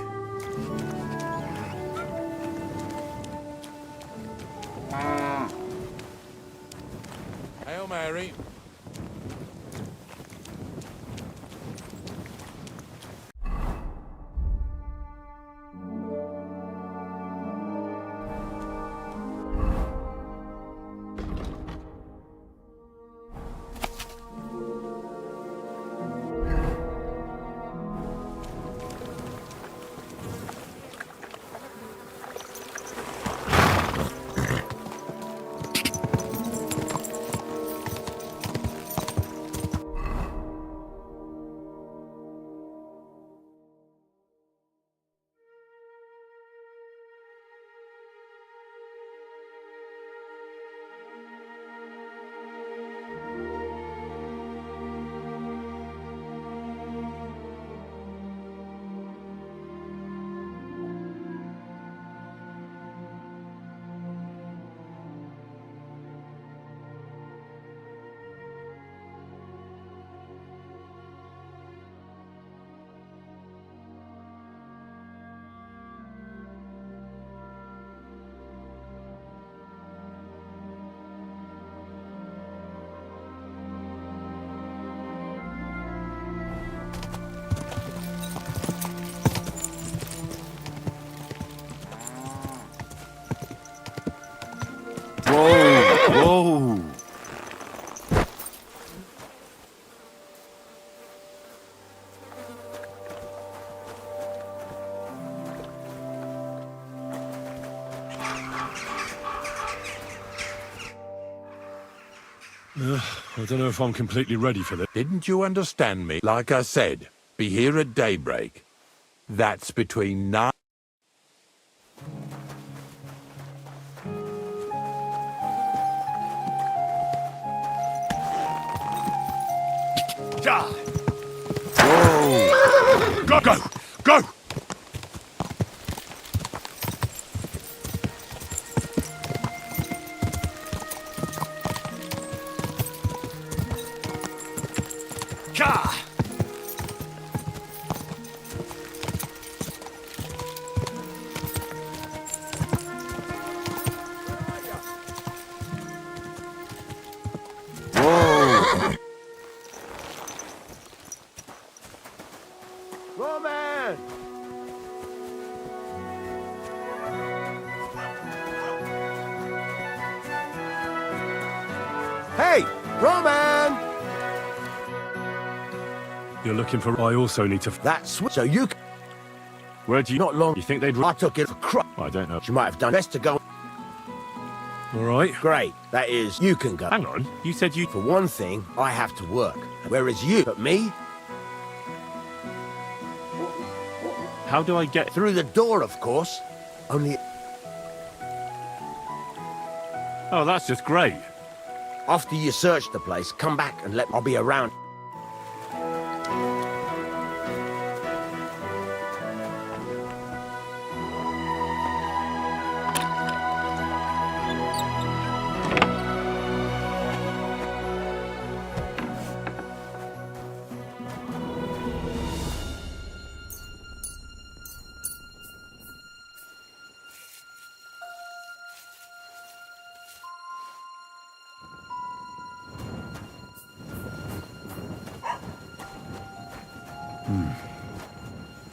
[SPEAKER 12] Hail Mary.
[SPEAKER 3] Whoa! I don't know if I'm completely ready for this.
[SPEAKER 12] Didn't you understand me? Like I said, be here at daybreak. That's between 9...
[SPEAKER 3] Whoa! Go, go, go!
[SPEAKER 6] Roman! Hey, Roman!
[SPEAKER 3] You're looking for... I also need to...
[SPEAKER 6] That's so you...
[SPEAKER 3] Where do you...
[SPEAKER 6] Not long.
[SPEAKER 3] You think they'd...
[SPEAKER 6] I took it for crap.
[SPEAKER 3] I don't know.
[SPEAKER 6] You might have done best to go.
[SPEAKER 3] All right.
[SPEAKER 6] Great. That is, you can go.
[SPEAKER 3] Hang on. You said you...
[SPEAKER 6] For one thing, I have to work. Whereas you... But me?
[SPEAKER 3] How do I get...
[SPEAKER 6] Through the door, of course. Only...
[SPEAKER 3] Oh, that's just great.
[SPEAKER 6] After you search the place, come back and I'll be around.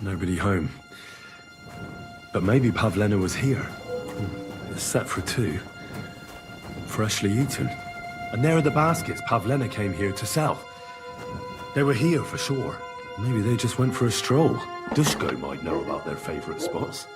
[SPEAKER 3] Nobody home. But maybe Pavlena was here. It's set for 2. Freshly eaten. And there are the baskets Pavlena came here to sell. They were here for sure. Maybe they just went for a stroll. Dushko might know about their favorite spots.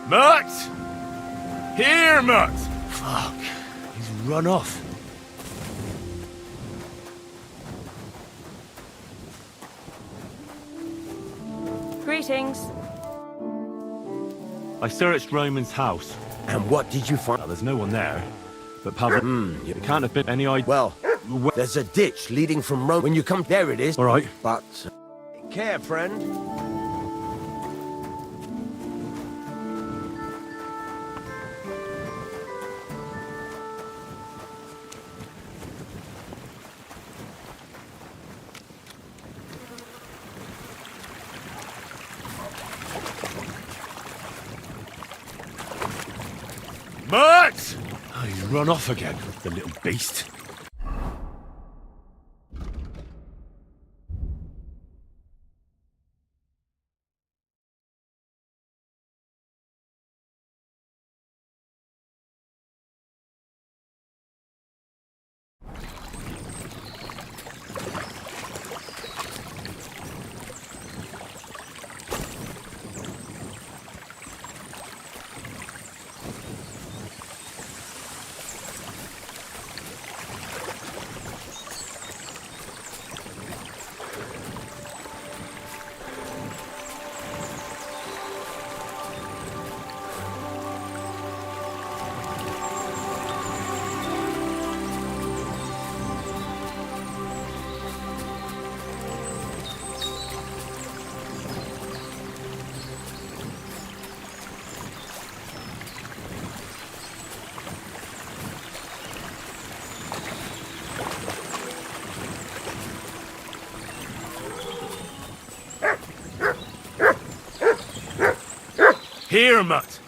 [SPEAKER 3] Mutt! Here, Mutt!
[SPEAKER 6] Fuck. He's run off.
[SPEAKER 13] Greetings.
[SPEAKER 3] I searched Roman's house.
[SPEAKER 6] And what did you find?
[SPEAKER 3] Well, there's no one there. But Pavel... You can't have been any idea...
[SPEAKER 6] Well, there's a ditch leading from Rome. When you come... There it is.
[SPEAKER 3] All right.
[SPEAKER 6] But... Take care, friend.
[SPEAKER 3] Mutt! Oh, he's run off again, the little beast. Here, Mutt!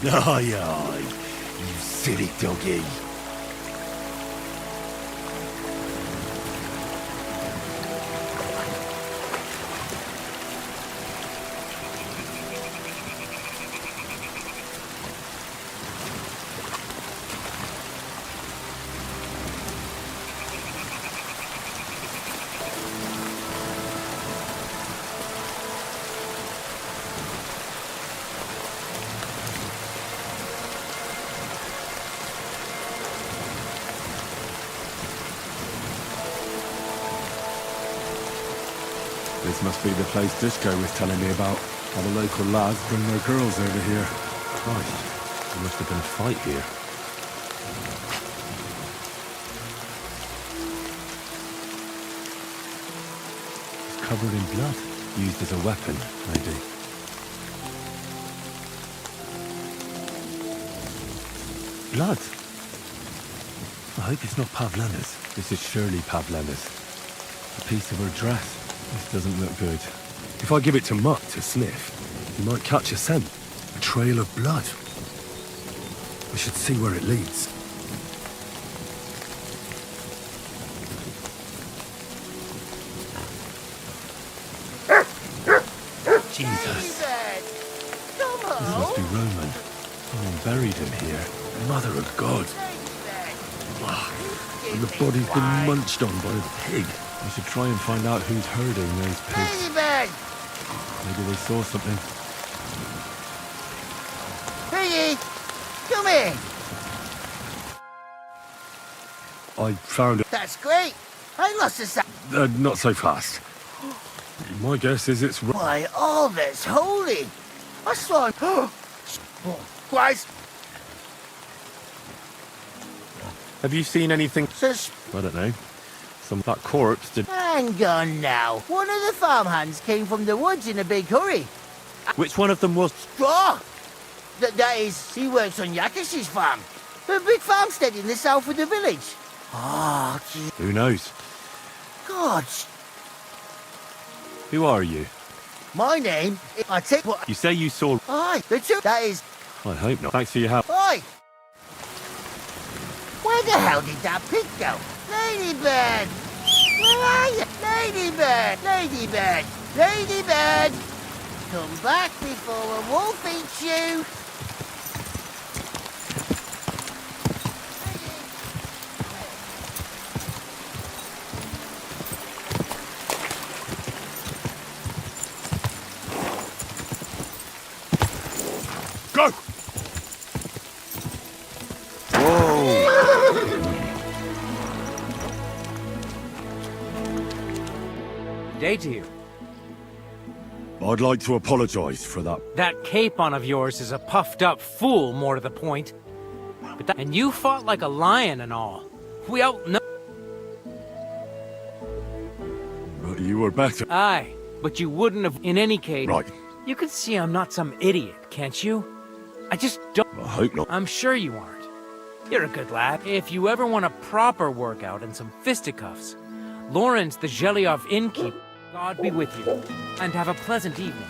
[SPEAKER 6] Aye, aye. You silly doggy.
[SPEAKER 3] This must be the place Dushko was telling me about. How the local lads bring their girls over here. Christ, there must have been a fight here. It's covered in blood. Used as a weapon, maybe. Blood? I hope it's not Pavlena's. This is surely Pavlena's. A piece of her dress. This doesn't look good. If I give it to Mutt to sniff, he might catch a scent. A trail of blood. We should see where it leads. Jesus. This must be Roman. Someone buried him here. Mother of God. And the body's been munched on by a pig. We should try and find out who's herding those pigs. Maybe they saw something.
[SPEAKER 10] Piggy! Come here!
[SPEAKER 3] I found it.
[SPEAKER 10] That's great! I lost a sack.
[SPEAKER 3] Not so fast. My guess is it's...
[SPEAKER 10] Why, all that's holy! I saw him. Oh, Christ!
[SPEAKER 3] Have you seen anything? I don't know. That corpse did...
[SPEAKER 10] Hang on now. One of the farmhands came from the woods in a big hurry.
[SPEAKER 3] Which one of them was...
[SPEAKER 10] Straw! That is, he works on Yakish's farm. A big farmstead in the south of the village. Oh, gee.
[SPEAKER 3] Who knows?
[SPEAKER 10] God.
[SPEAKER 3] Who are you?
[SPEAKER 10] My name is... I take what...
[SPEAKER 3] You say you saw...
[SPEAKER 10] Aye, the truth. That is...
[SPEAKER 3] I hope not. Thanks for your help.
[SPEAKER 10] Aye! Where the hell did that pig go? Ladybird! Where are you? Ladybird! Ladybird! Ladybird! Come back before a wolf eats you!
[SPEAKER 3] Go!
[SPEAKER 14] Day to you.
[SPEAKER 3] I'd like to apologize for that.
[SPEAKER 14] That capon of yours is a puffed-up fool, more to the point. And you fought like a lion and all. We all know...
[SPEAKER 3] But you were better.
[SPEAKER 14] Aye, but you wouldn't have in any case.
[SPEAKER 3] Right.
[SPEAKER 14] You can see I'm not some idiot, can't you? I just don't...
[SPEAKER 3] I hope not.
[SPEAKER 14] I'm sure you aren't. You're a good lad. If you ever want a proper workout and some fisticuffs, Lawrence the Zhelyov innkeeper, God be with you, and have a pleasant evening.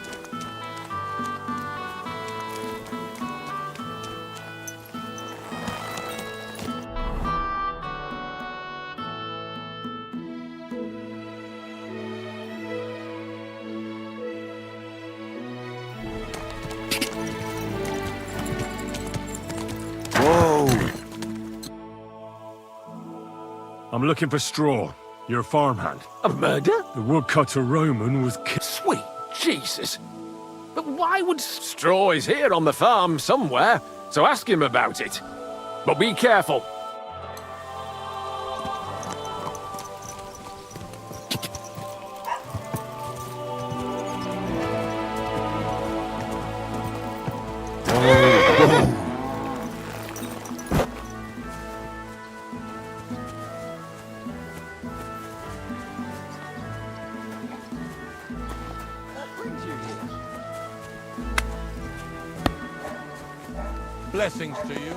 [SPEAKER 3] I'm looking for Straw, your farmhand.
[SPEAKER 7] A murder?
[SPEAKER 3] The woodcutter Roman was killed.
[SPEAKER 7] Sweet Jesus! But why would... Straw is here on the farm somewhere, so ask him about it. But be careful.
[SPEAKER 12] Blessings to you.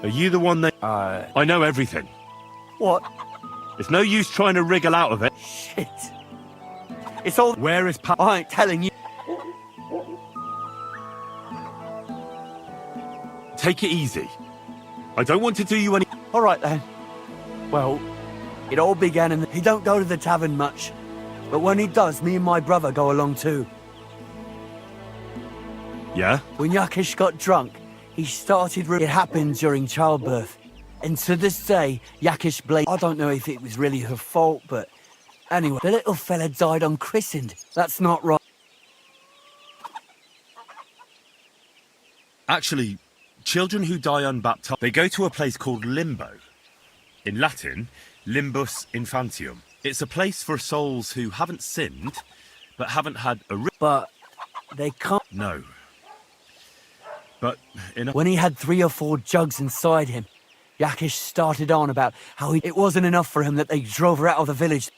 [SPEAKER 3] Are you the one that... I know everything.
[SPEAKER 15] What?
[SPEAKER 3] It's no use trying to wriggle out of it.
[SPEAKER 15] Shit. It's all...
[SPEAKER 3] Where is Pa?
[SPEAKER 15] I ain't telling you.
[SPEAKER 3] Take it easy. I don't want to do you any...
[SPEAKER 15] All right, then. Well, it all began in... He don't go to the tavern much. But when he does, me and my brother go along too.
[SPEAKER 3] Yeah?
[SPEAKER 15] When Yakish got drunk, he started... It happened during childbirth. And to this day, Yakish blamed... I don't know if it was really her fault, but... Anyway, the little fella died unchristened. That's not right.
[SPEAKER 3] Actually, children who die unbaptized, they go to a place called Limbo. In Latin, limbus infantium. It's a place for souls who haven't sinned, but haven't had a...
[SPEAKER 15] But they can't...
[SPEAKER 3] No. But in a...
[SPEAKER 15] When he had 3 or 4 jugs inside him, Yakish started on about how it wasn't enough for him that they drove her out of the village.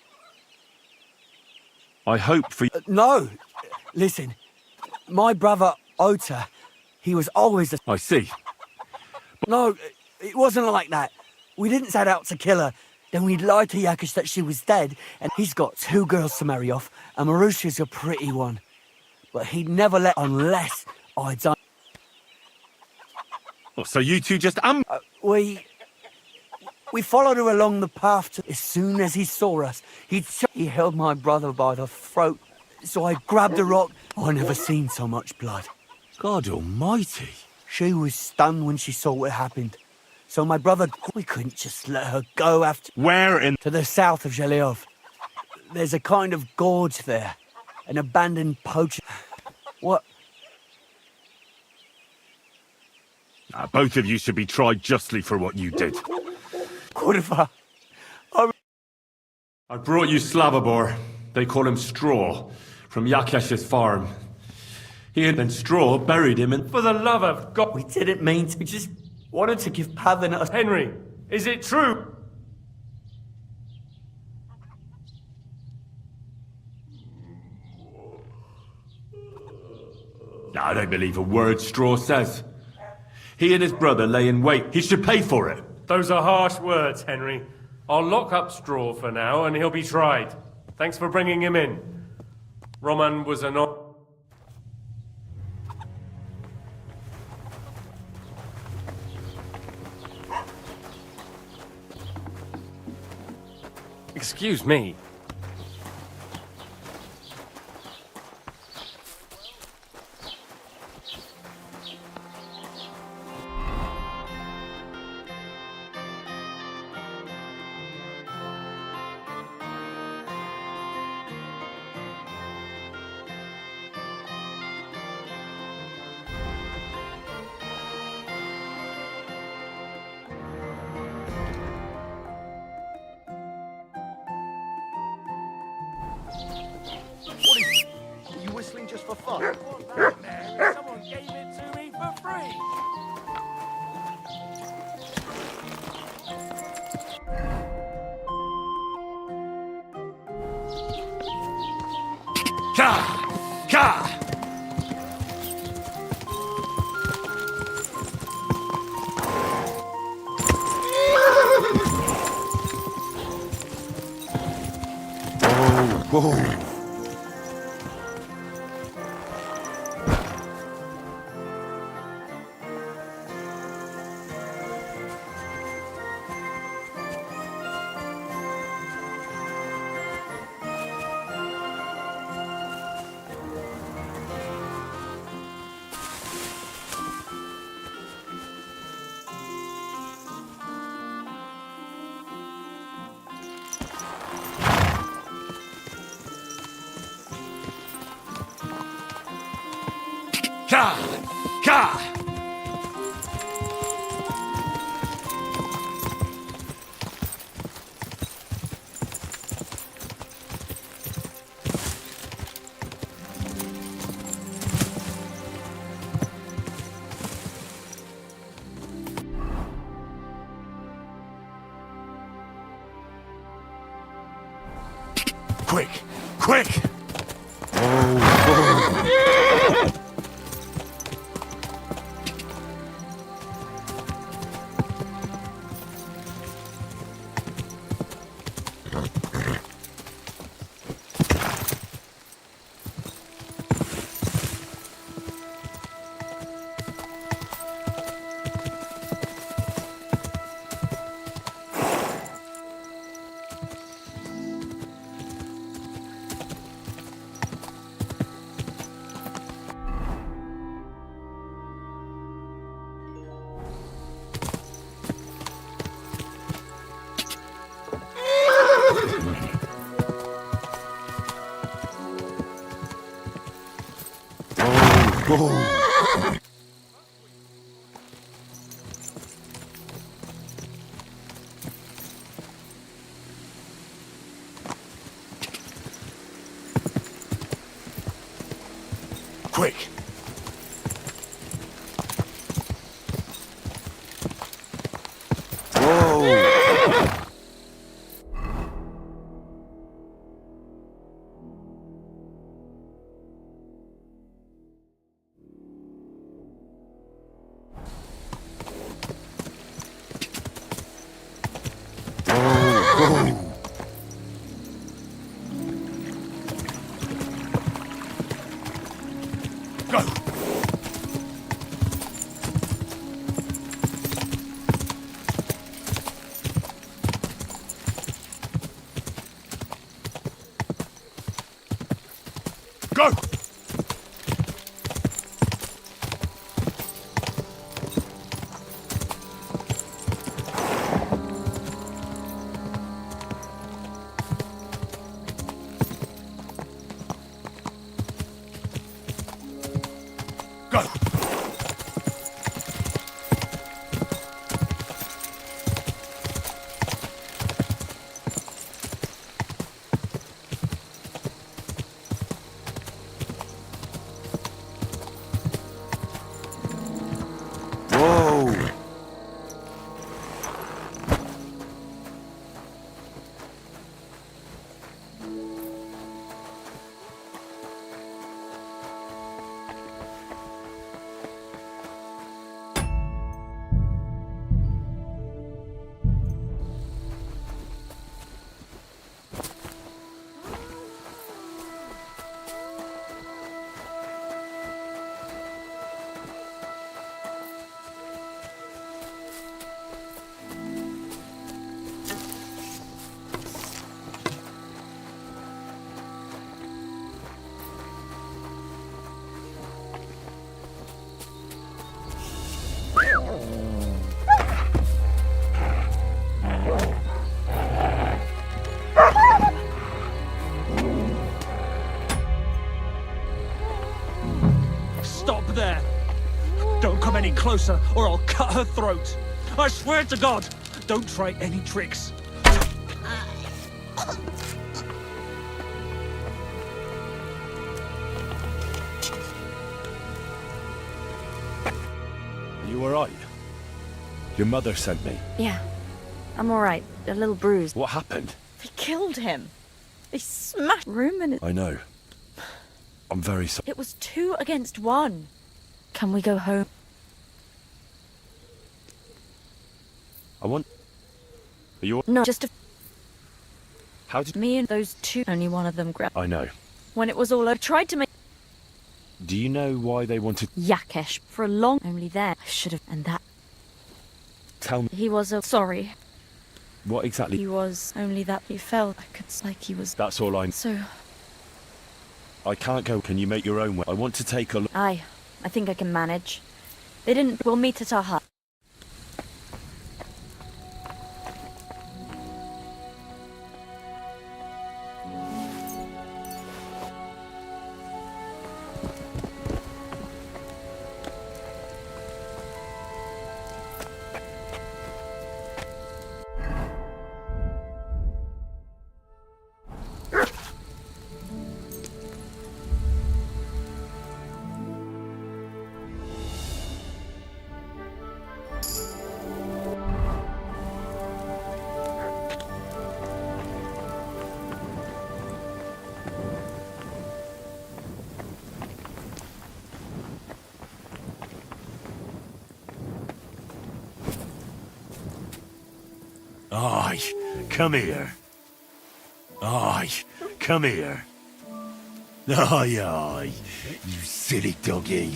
[SPEAKER 3] I hope for...
[SPEAKER 15] No! Listen, my brother, Ota, he was always...
[SPEAKER 3] I see.
[SPEAKER 15] No, it wasn't like that. We didn't set out to kill her. Then we lied to Yakish that she was dead, and he's got 2 girls to marry off, and Marusha's a pretty one. But he'd never let unless I'd done...
[SPEAKER 3] Oh, so you two just...
[SPEAKER 15] We followed her along the path to... As soon as he saw us, he held my brother by the throat. So I grabbed a rock. I never seen so much blood.
[SPEAKER 3] God almighty.
[SPEAKER 15] She was stunned when she saw what happened. So my brother... We couldn't just let her go after...
[SPEAKER 3] Where in...
[SPEAKER 15] To the south of Zhelyov. There's a kind of gorge there. An abandoned poacher... What?
[SPEAKER 3] Both of you should be tried justly for what you did.
[SPEAKER 15] Kurva.
[SPEAKER 3] I brought you Slavobor. They call him Straw, from Yakesh's farm. He and then Straw buried him in...
[SPEAKER 15] For the love of God... We didn't mean to. We just wanted to give Pavan a...
[SPEAKER 4] Henry, is it true?
[SPEAKER 3] I don't believe a word Straw says. He and his brother lay in wait. He should pay for it.
[SPEAKER 4] Those are harsh words, Henry. I'll lock up Straw for now, and he'll be tried. Thanks for bringing him in. Roman was an... Excuse me.
[SPEAKER 6] Just for fun.
[SPEAKER 2] Someone gave it to me for free.
[SPEAKER 3] Ka! Ka!
[SPEAKER 9] Whoa.
[SPEAKER 3] Ka! Ka! Quick! Quick!
[SPEAKER 6] Quick! Go! Go!
[SPEAKER 5] Stop there! Don't come any closer, or I'll cut her throat. I swear to God, don't try any tricks.
[SPEAKER 3] You alright? Your mother sent me.
[SPEAKER 13] Yeah, I'm alright. A little bruised.
[SPEAKER 3] What happened?
[SPEAKER 13] They killed him. They smashed the room and
[SPEAKER 3] I know. I'm very sorry.
[SPEAKER 13] it was 2 against 1. Can we go home?
[SPEAKER 3] I want... Are you...
[SPEAKER 13] No, just a...
[SPEAKER 3] How did...
[SPEAKER 13] Me and those 2, only one of them grabbed.
[SPEAKER 3] I know.
[SPEAKER 13] When it was all over, tried to make...
[SPEAKER 3] Do you know why they wanted...
[SPEAKER 13] Yakesh for a long... Only there. I should have... And that...
[SPEAKER 3] Tell me...
[SPEAKER 13] He was a... Sorry.
[SPEAKER 3] What exactly...
[SPEAKER 13] He was only that he felt. I could... Like he was...
[SPEAKER 3] That's all I...
[SPEAKER 13] So...
[SPEAKER 3] I can't go. Can you make your own way? I want to take a look...
[SPEAKER 13] Aye. I think I can manage. They didn't... We'll meet at our hut.
[SPEAKER 3] Aye, come here. Aye, come here. Aye, aye, you silly doggy.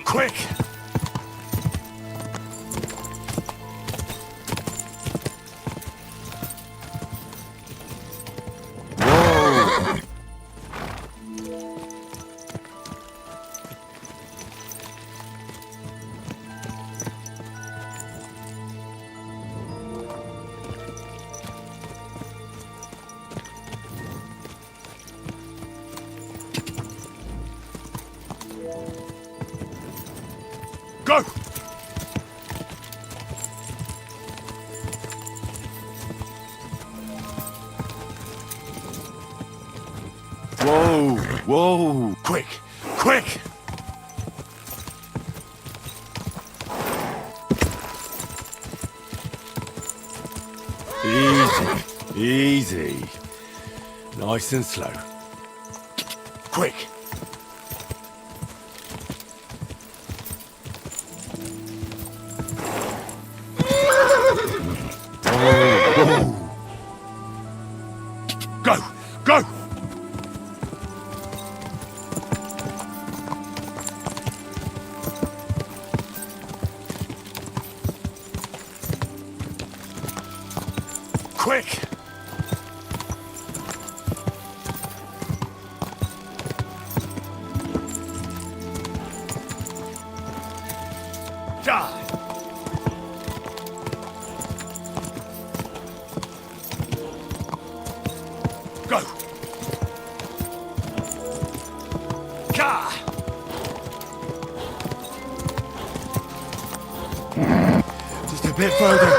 [SPEAKER 6] Quick! Go! Whoa! Whoa! Quick! Quick! Easy. Easy. Nice and slow. Quick! Go! Go! Quick! Die! Go! Ka! Just a bit further.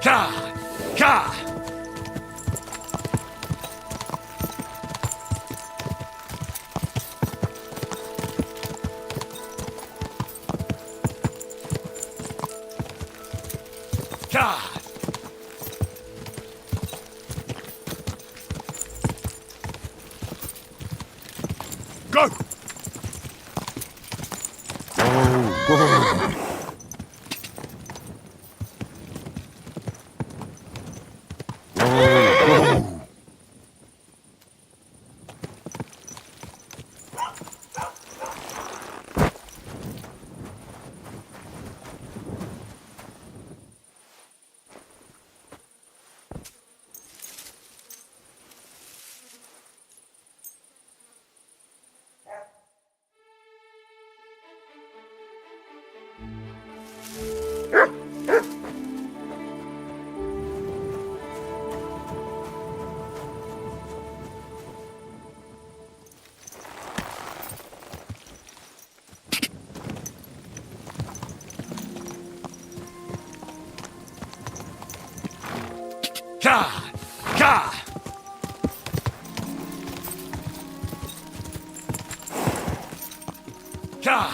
[SPEAKER 6] Ka! Ka! Ka! Go! Ka! Ka! Ka!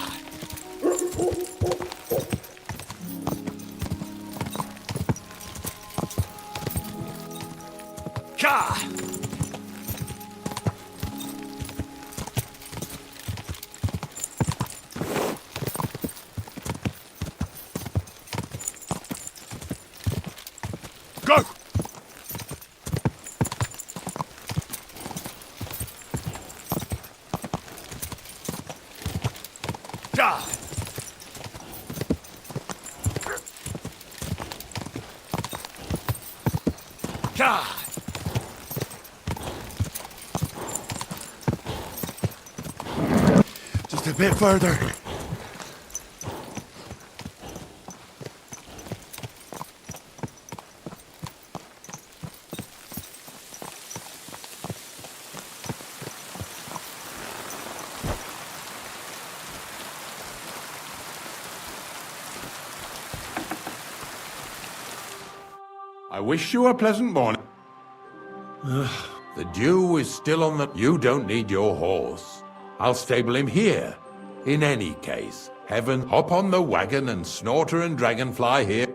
[SPEAKER 6] Ka! Go! Die! Die! Just a bit further.
[SPEAKER 12] I wish you a pleasant morning. The dew is still on the... You don't need your horse. I'll stable him here. In any case, Heaven, hop on the wagon and Snorter and Dragonfly here.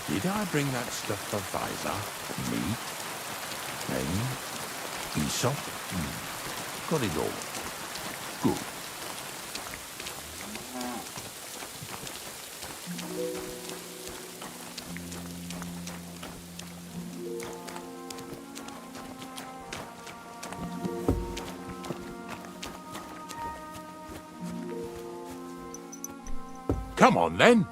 [SPEAKER 12] Did I bring that stuff for Visor? Meat? Cane? Aesop? Got it all. Good. Come on, then.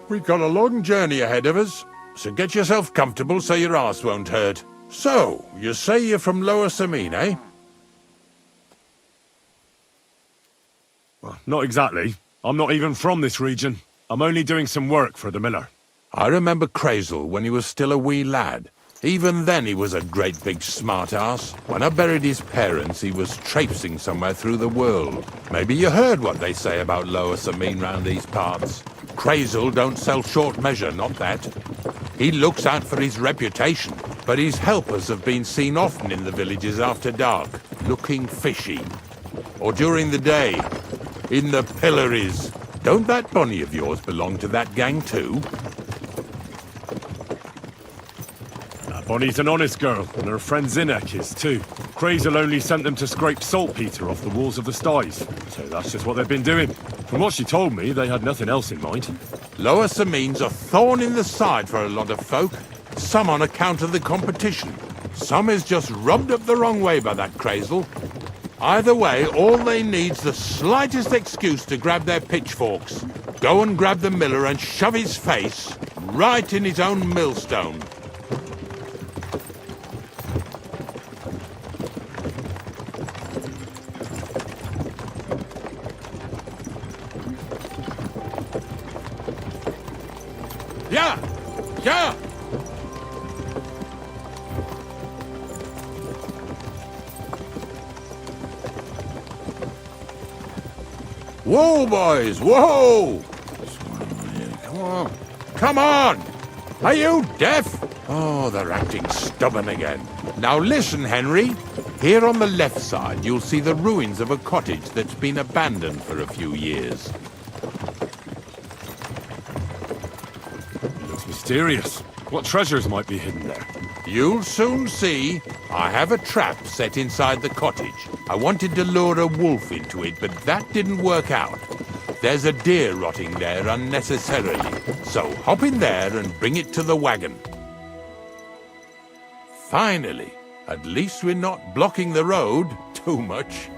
[SPEAKER 12] We've got a long journey ahead of us, so get yourself comfortable so your arse won't hurt. So, you say you're from Lower Samine, eh?
[SPEAKER 3] Well, not exactly. I'm not even from this region. I'm only doing some work for the miller.
[SPEAKER 12] I remember Crazel when he was still a wee lad. Even then he was a great big smart-ass. When I buried his parents, he was traipsing somewhere through the world. Maybe you heard what they say about Lower Samine round these parts. Crazel don't sell short measure, not that. He looks out for his reputation, but his helpers have been seen often in the villages after dark, looking fishy. Or during the day, in the pillories. Don't that Bonnie of yours belong to that gang too?
[SPEAKER 3] Bonnie's an honest girl, and her friend Zinnek is too. Crazel only sent them to scrape saltpeter off the walls of the sties, so that's just what they've been doing. From what she told me, they had nothing else in mind.
[SPEAKER 12] Lower Samine's a thorn in the side for a lot of folk. Some on account of the competition. Some is just rubbed up the wrong way by that Crazel. Either way, all they need's the slightest excuse to grab their pitchforks. Go and grab the miller and shove his face right in his own millstone. Yeah! Whoa, boys, whoa! Come on. Come on! Are you deaf? Oh, they're acting stubborn again. Now listen, Henry. Here on the left side, you'll see the ruins of a cottage that's been abandoned for a few years.
[SPEAKER 3] Mysterious. What treasures might be hidden there?
[SPEAKER 12] You'll soon see. I have a trap set inside the cottage. I wanted to lure a wolf into it, but that didn't work out. There's a deer rotting there unnecessarily, so hop in there and bring it to the wagon. Finally, at least we're not blocking the road too much.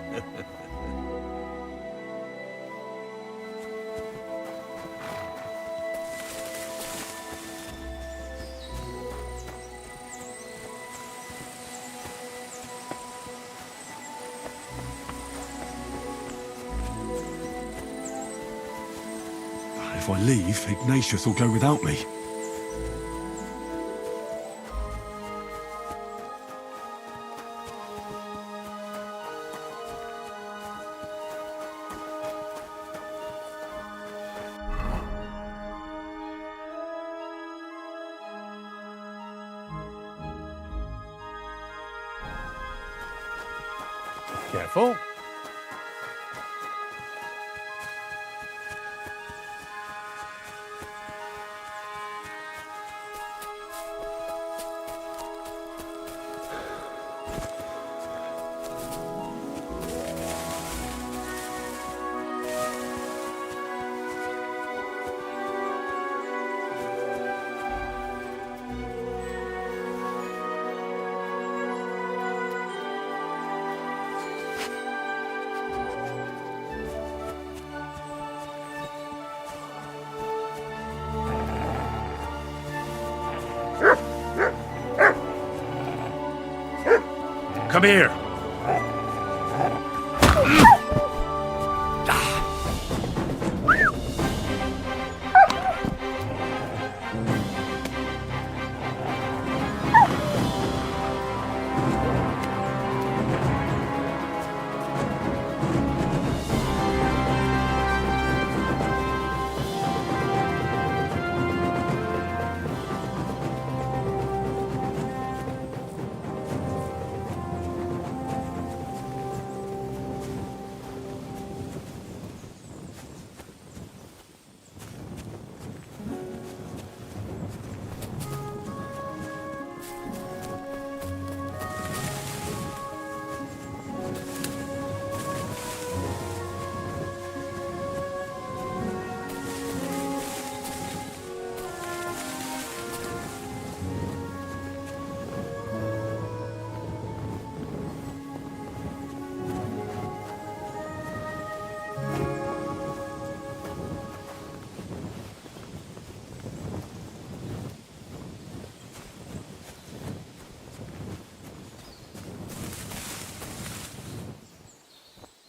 [SPEAKER 3] If I leave, Ignatius will go without me.
[SPEAKER 12] Careful.
[SPEAKER 3] Come here!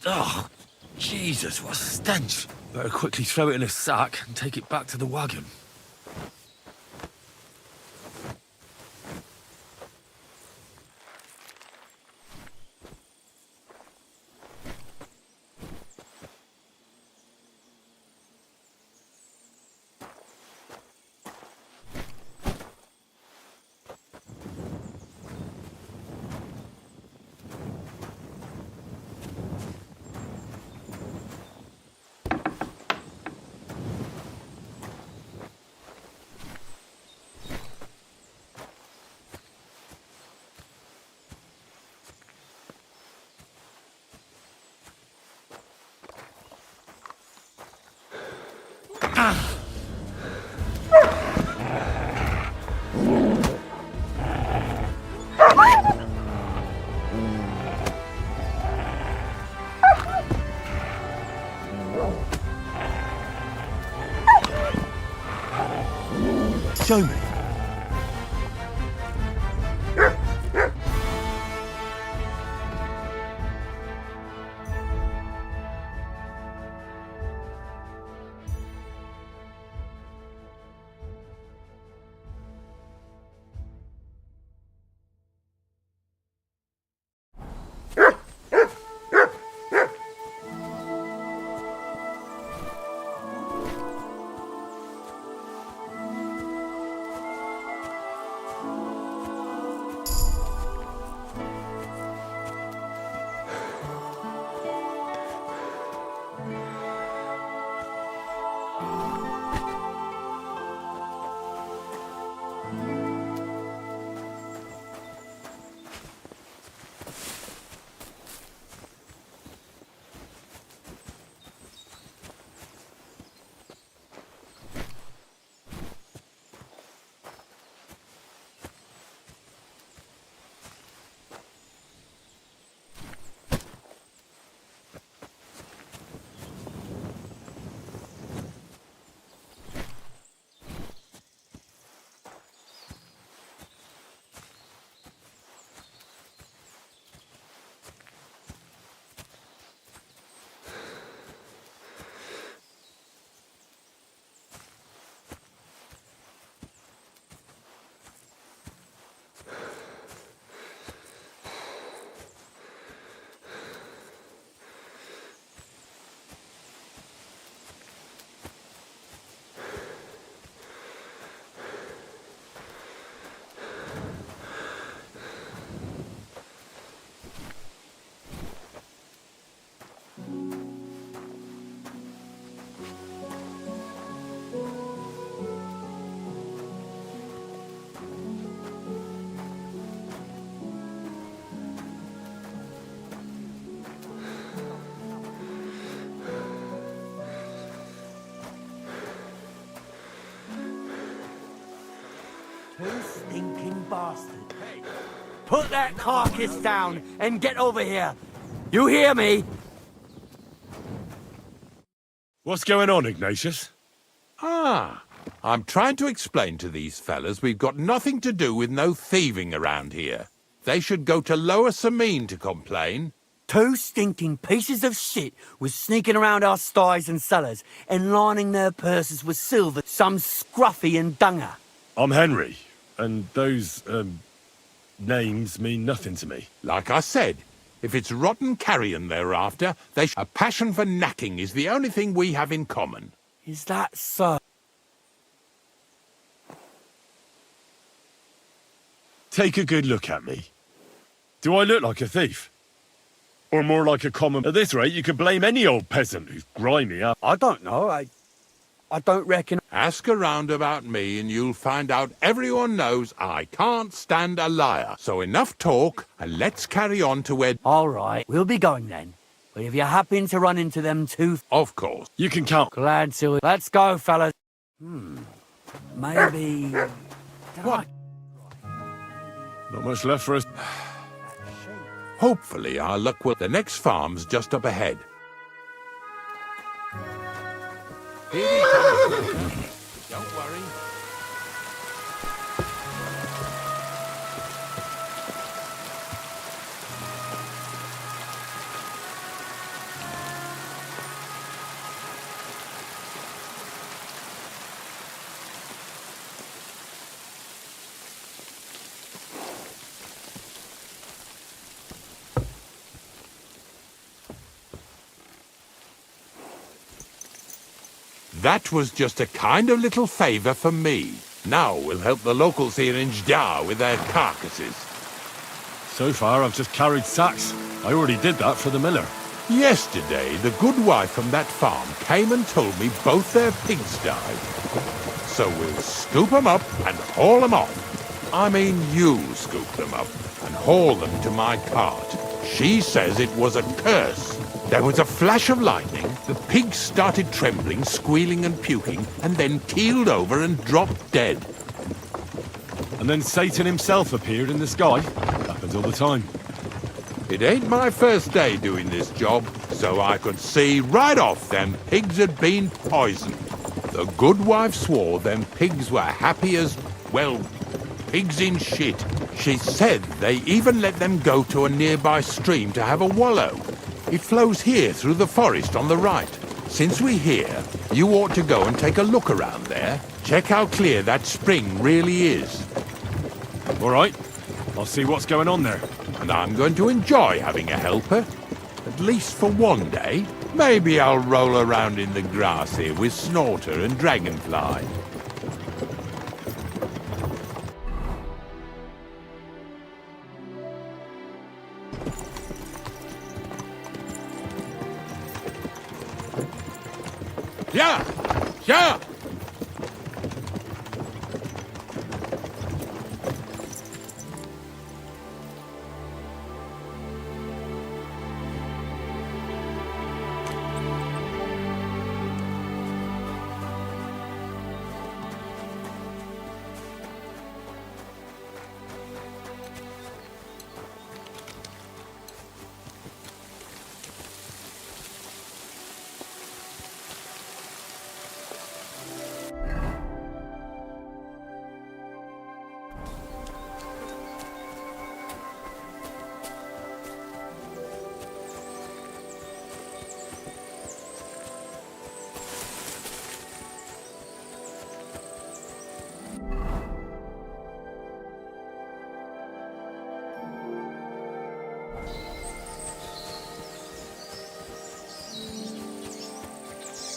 [SPEAKER 3] Oh, Jesus, what a stench. Better quickly throw it in a sack and take it back to the wagon.
[SPEAKER 6] Show me.
[SPEAKER 15] You stinking bastard. Put that carcass down and get over here. You hear me?
[SPEAKER 3] What's going on, Ignatius?
[SPEAKER 12] Ah, I'm trying to explain to these fellas we've got nothing to do with no thieving around here. They should go to Lower Samine to complain.
[SPEAKER 15] Two stinking pieces of shit was sneaking around our sties and cellars and lining their purses with silver, some scruffy and dunger.
[SPEAKER 3] I'm Henry, and those, names mean nothing to me.
[SPEAKER 12] Like I said, if it's rotten carrion they're after, a passion for knacking is the only thing we have in common.
[SPEAKER 15] Is that so?
[SPEAKER 3] Take a good look at me. Do I look like a thief? Or more like a common... At this rate, you could blame any old peasant who's grimy.
[SPEAKER 15] I don't know. I don't reckon...
[SPEAKER 12] Ask around about me and you'll find out everyone knows I can't stand a liar. So enough talk, and let's carry on to where...
[SPEAKER 15] All right, we'll be going then. But if you happen to run into them two...
[SPEAKER 12] Of course.
[SPEAKER 3] You can count.
[SPEAKER 15] Glad to... Let's go, fellas. Maybe...
[SPEAKER 12] What?
[SPEAKER 3] Not much left for us.
[SPEAKER 12] Hopefully our luck will... The next farm's just up ahead. Here we come. Don't worry. That was just a kind of little favour for me. Now we'll help the locals here in Jdar with their carcasses.
[SPEAKER 3] So far, I've just carried sacks. I already did that for the miller.
[SPEAKER 12] Yesterday, the good wife from that farm came and told me both their pigs died. So we'll scoop them up and haul them off. I mean, you scoop them up and haul them to my cart. She says it was a curse. There was a flash of lightning, the pigs started trembling, squealing and puking, and then keeled over and dropped dead.
[SPEAKER 3] And then Satan himself appeared in the sky. Happens all the time.
[SPEAKER 12] It ain't my first day doing this job, so I could see right off them pigs had been poisoned. The good wife swore them pigs were happy as, well, pigs in shit. She said they even let them go to a nearby stream to have a wallow. It flows here through the forest on the right. Since we're here, you ought to go and take a look around there. Check how clear that spring really is.
[SPEAKER 3] All right. I'll see what's going on there.
[SPEAKER 12] And I'm going to enjoy having a helper. At least for one day. Maybe I'll roll around in the grass here with Snorter and Dragonfly. Yeah! Yeah!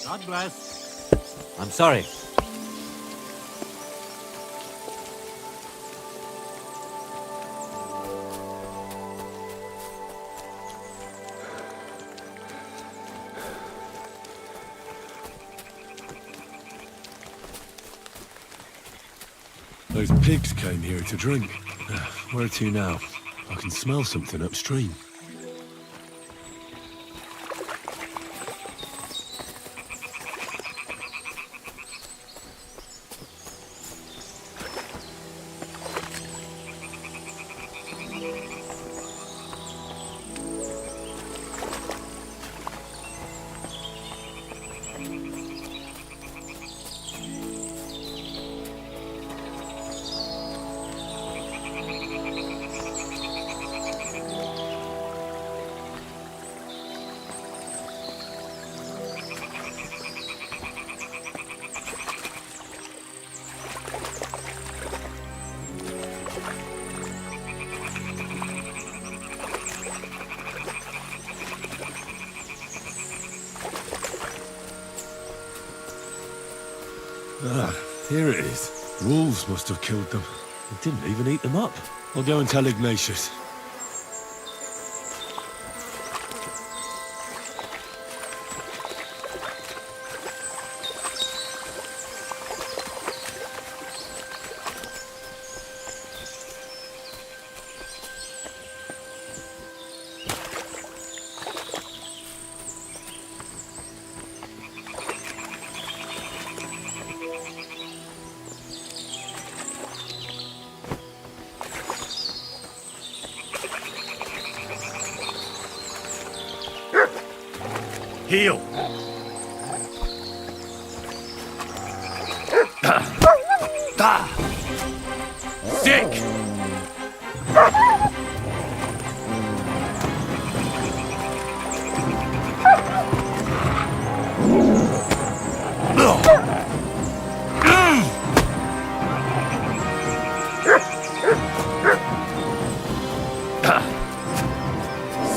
[SPEAKER 2] God bless. I'm sorry.
[SPEAKER 3] Those pigs came here to drink. Where to now? I can smell something upstream. Ah, here it is. Wolves must have killed them. They didn't even eat them up. I'll go and tell Ignatius. Heal! Sick!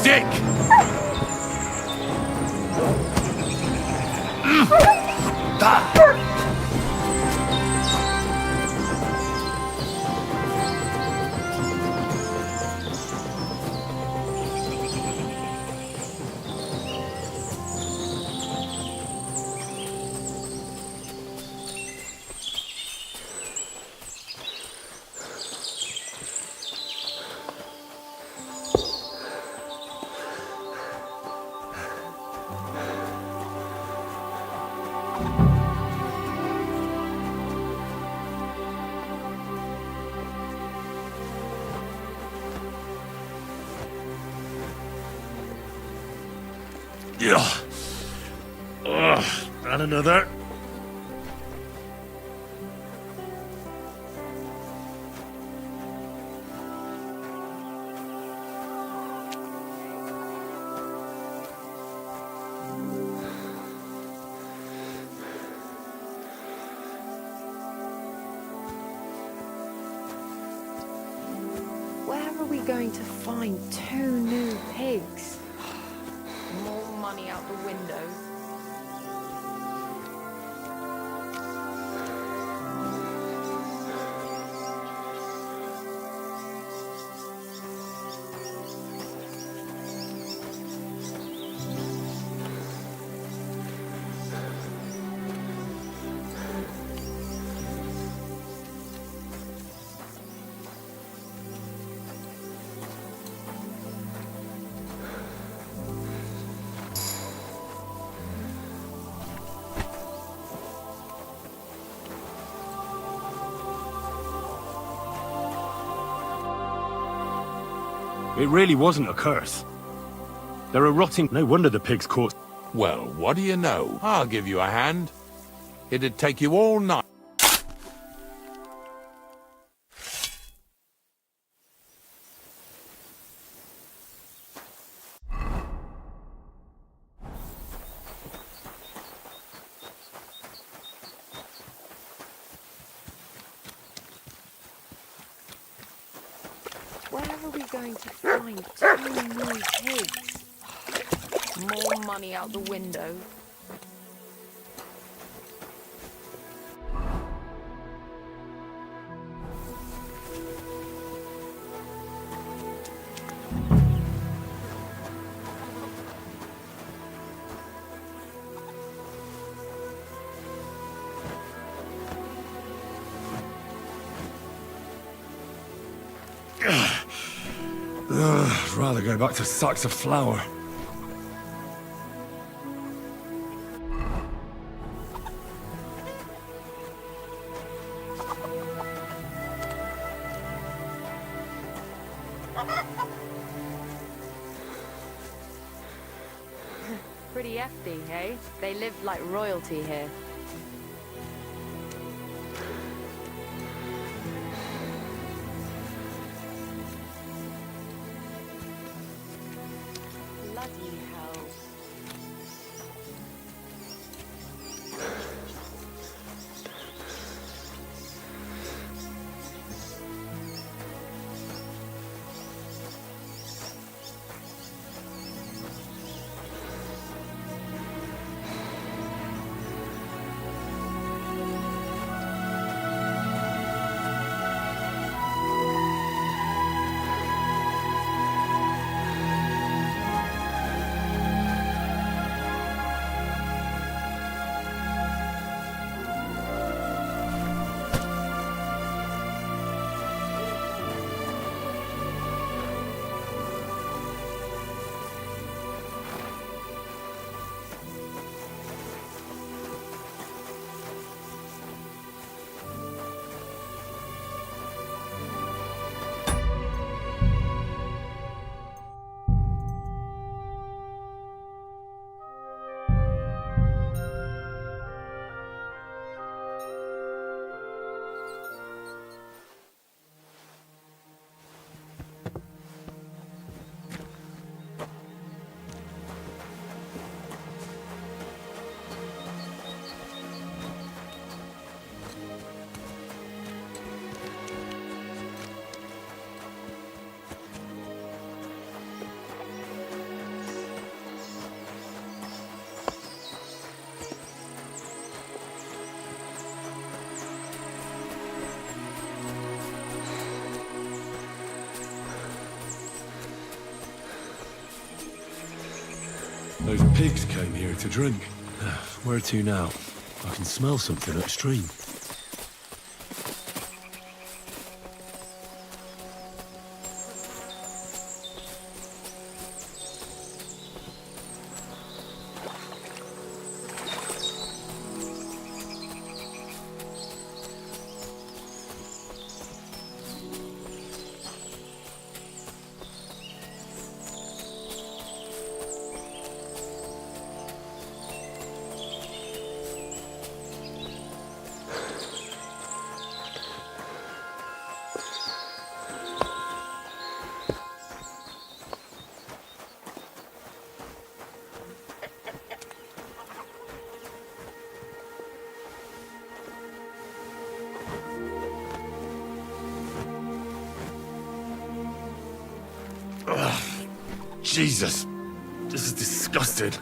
[SPEAKER 3] Sick! Yeah. And another.
[SPEAKER 16] Where are we going to find 2 new pigs? More money out the window.
[SPEAKER 3] It really wasn't a curse. They're a rotting... No wonder the pigs caught...
[SPEAKER 12] Well, what do you know? I'll give you a hand. It'd take you all night.
[SPEAKER 16] Where are we going to find 2 new pigs? More money out the window.
[SPEAKER 3] I'd rather go back to sacks of flour.
[SPEAKER 16] Pretty hefty, hey? They lived like royalty here. Bloody hell.
[SPEAKER 3] Those pigs came here to drink. Where to now? I can smell something upstream. Jesus. This is disgusting.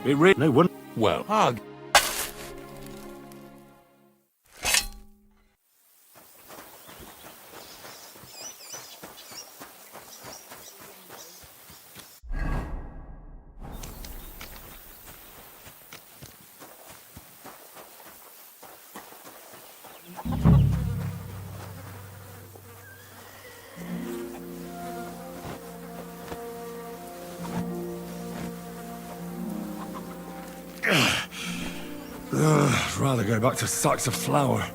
[SPEAKER 3] It really... No one...
[SPEAKER 12] Well, hug.
[SPEAKER 3] I'd rather go back to sacks of flour.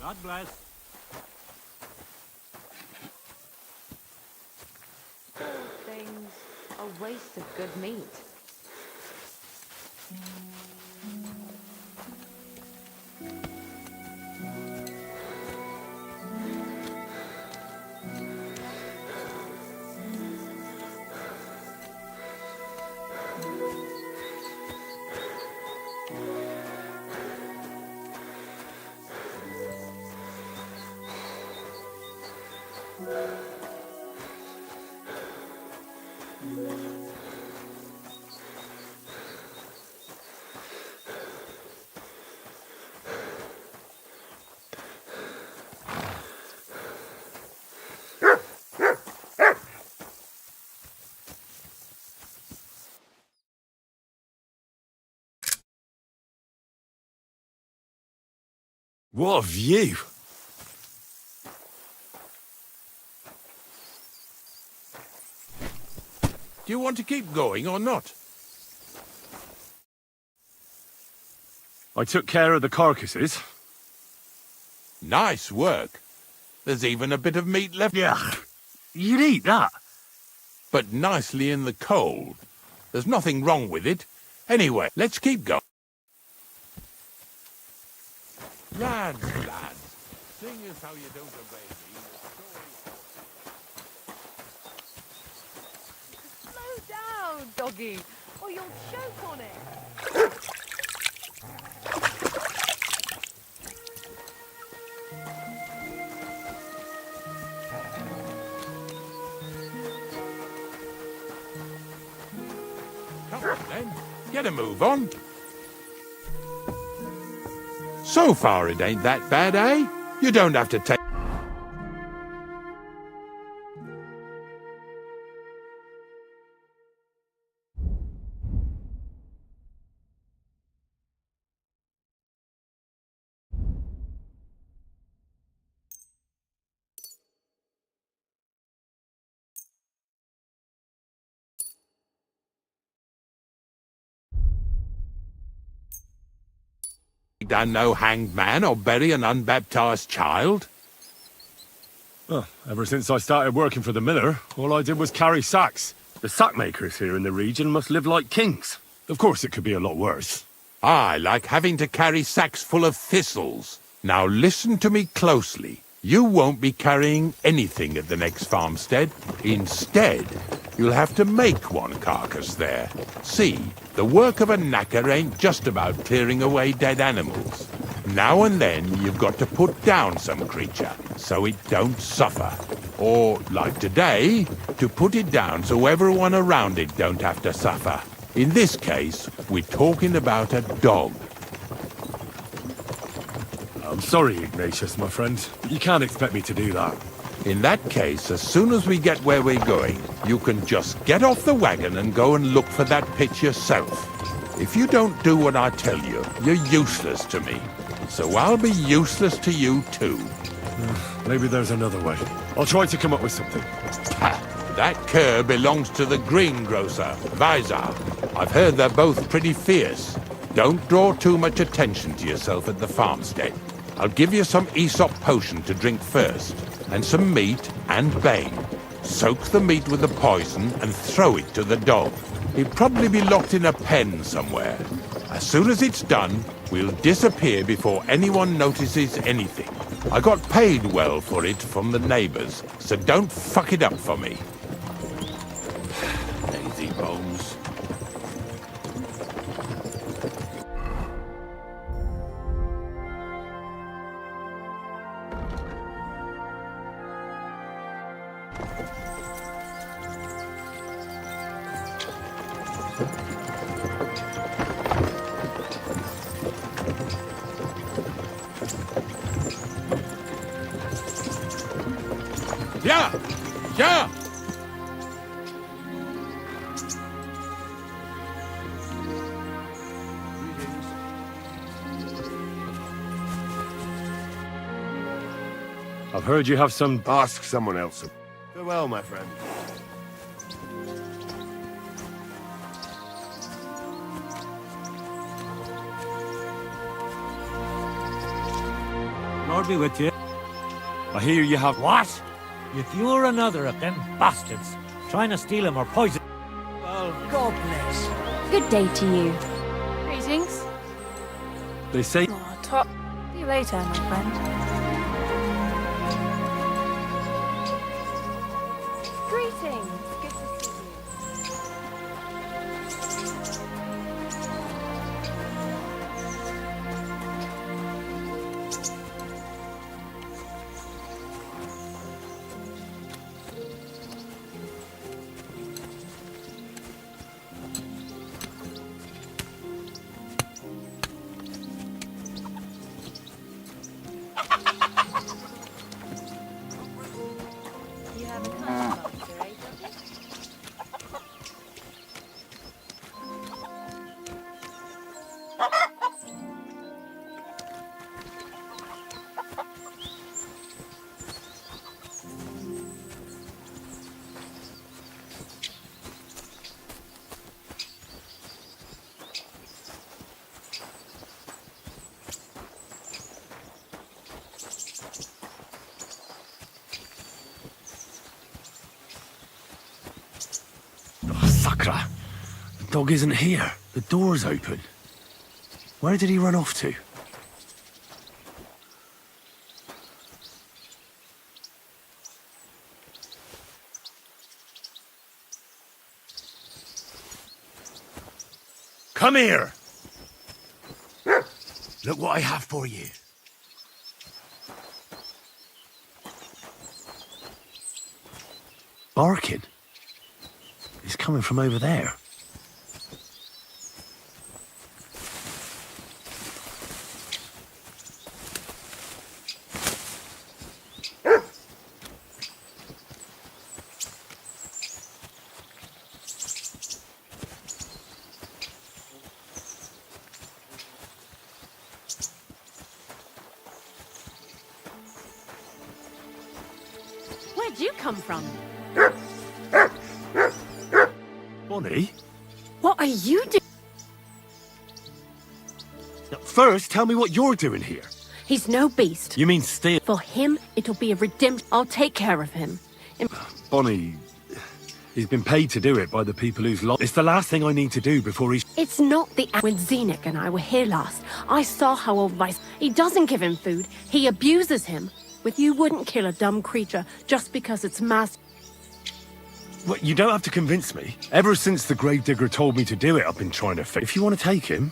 [SPEAKER 5] God bless.
[SPEAKER 16] Things a waste of good meat.
[SPEAKER 3] What a view!
[SPEAKER 12] Do you want to keep going or not?
[SPEAKER 3] I took care of the carcasses.
[SPEAKER 12] Nice work. There's even a bit of meat left.
[SPEAKER 3] Yeah, you'd eat that.
[SPEAKER 12] But nicely in the cold. There's nothing wrong with it. Anyway, let's keep going. Lads, seeing as how you don't obey me,
[SPEAKER 16] Slow down, doggy, or you'll choke on it.
[SPEAKER 12] Come on then, get a move on. So far it ain't that bad, eh? You don't have to take... down no hanged man or bury an unbaptized child.
[SPEAKER 3] Well, ever since I started working for the miller, all I did was carry sacks. The sack makers here in the region must live like kings. Of course, it could be a lot worse.
[SPEAKER 12] I like having to carry sacks full of thistles. Now listen to me closely. You won't be carrying anything at the next farmstead. Instead, you'll have to make one carcass there. See, the work of a knacker ain't just about clearing away dead animals. Now and then, you've got to put down some creature, so it don't suffer. Or, like today, to put it down so everyone around it don't have to suffer. In this case, we're talking about a dog.
[SPEAKER 3] I'm sorry, Ignatius, my friend. You can't expect me to do that.
[SPEAKER 12] In that case, as soon as we get where we're going, you can just get off the wagon and go and look for that pitch yourself. If you don't do what I tell you, you're useless to me. So I'll be useless to you too.
[SPEAKER 3] Maybe there's another way. I'll try to come up with something.
[SPEAKER 12] Ha! That cur belongs to the greengrocer, Vizar. I've heard they're both pretty fierce. Don't draw too much attention to yourself at the farmstead. I'll give you some Aesop potion to drink first, and some meat and bane. Soak the meat with the poison and throw it to the dog. He'll probably be locked in a pen somewhere. As soon as it's done, we'll disappear before anyone notices anything. I got paid well for it from the neighbors, so don't fuck it up for me. Lazy bones. Yeah! Yeah!
[SPEAKER 3] I've heard you have some...
[SPEAKER 1] Ask someone else. Farewell, my friend.
[SPEAKER 5] Lord be with you.
[SPEAKER 3] I hear you have...
[SPEAKER 5] What? If you're another of them bastards trying to steal him or poison... Well, God bless.
[SPEAKER 13] Good day to you.
[SPEAKER 16] Greetings.
[SPEAKER 3] They say...
[SPEAKER 16] Oh, Top. See you later, my friend. Greetings. Good to see you. You have a kind of monster, eh, Dobby?
[SPEAKER 3] Oh, Sakra! The dog isn't here. The door's open. Where did he run off to? Come here! Look what I have for you. Barking? It's coming from over there.
[SPEAKER 16] Where'd you come from?
[SPEAKER 3] Bonnie?
[SPEAKER 16] What are you doing?
[SPEAKER 3] First, tell me what you're doing here.
[SPEAKER 17] He's no beast.
[SPEAKER 3] You mean steal?
[SPEAKER 17] For him, it'll be a redemption. I'll take care of him.
[SPEAKER 3] Bonnie, he's been paid to do it by the people who's lost. It's the last thing I need to do before he's...
[SPEAKER 17] It's not the... When Zenik and I were here last, I saw how old Vice... He doesn't give him food. He abuses him. With you wouldn't kill a dumb creature just because it's mass...
[SPEAKER 3] Well, you don't have to convince me. Ever since the gravedigger told me to do it, I've been trying to fix... If you want to take him...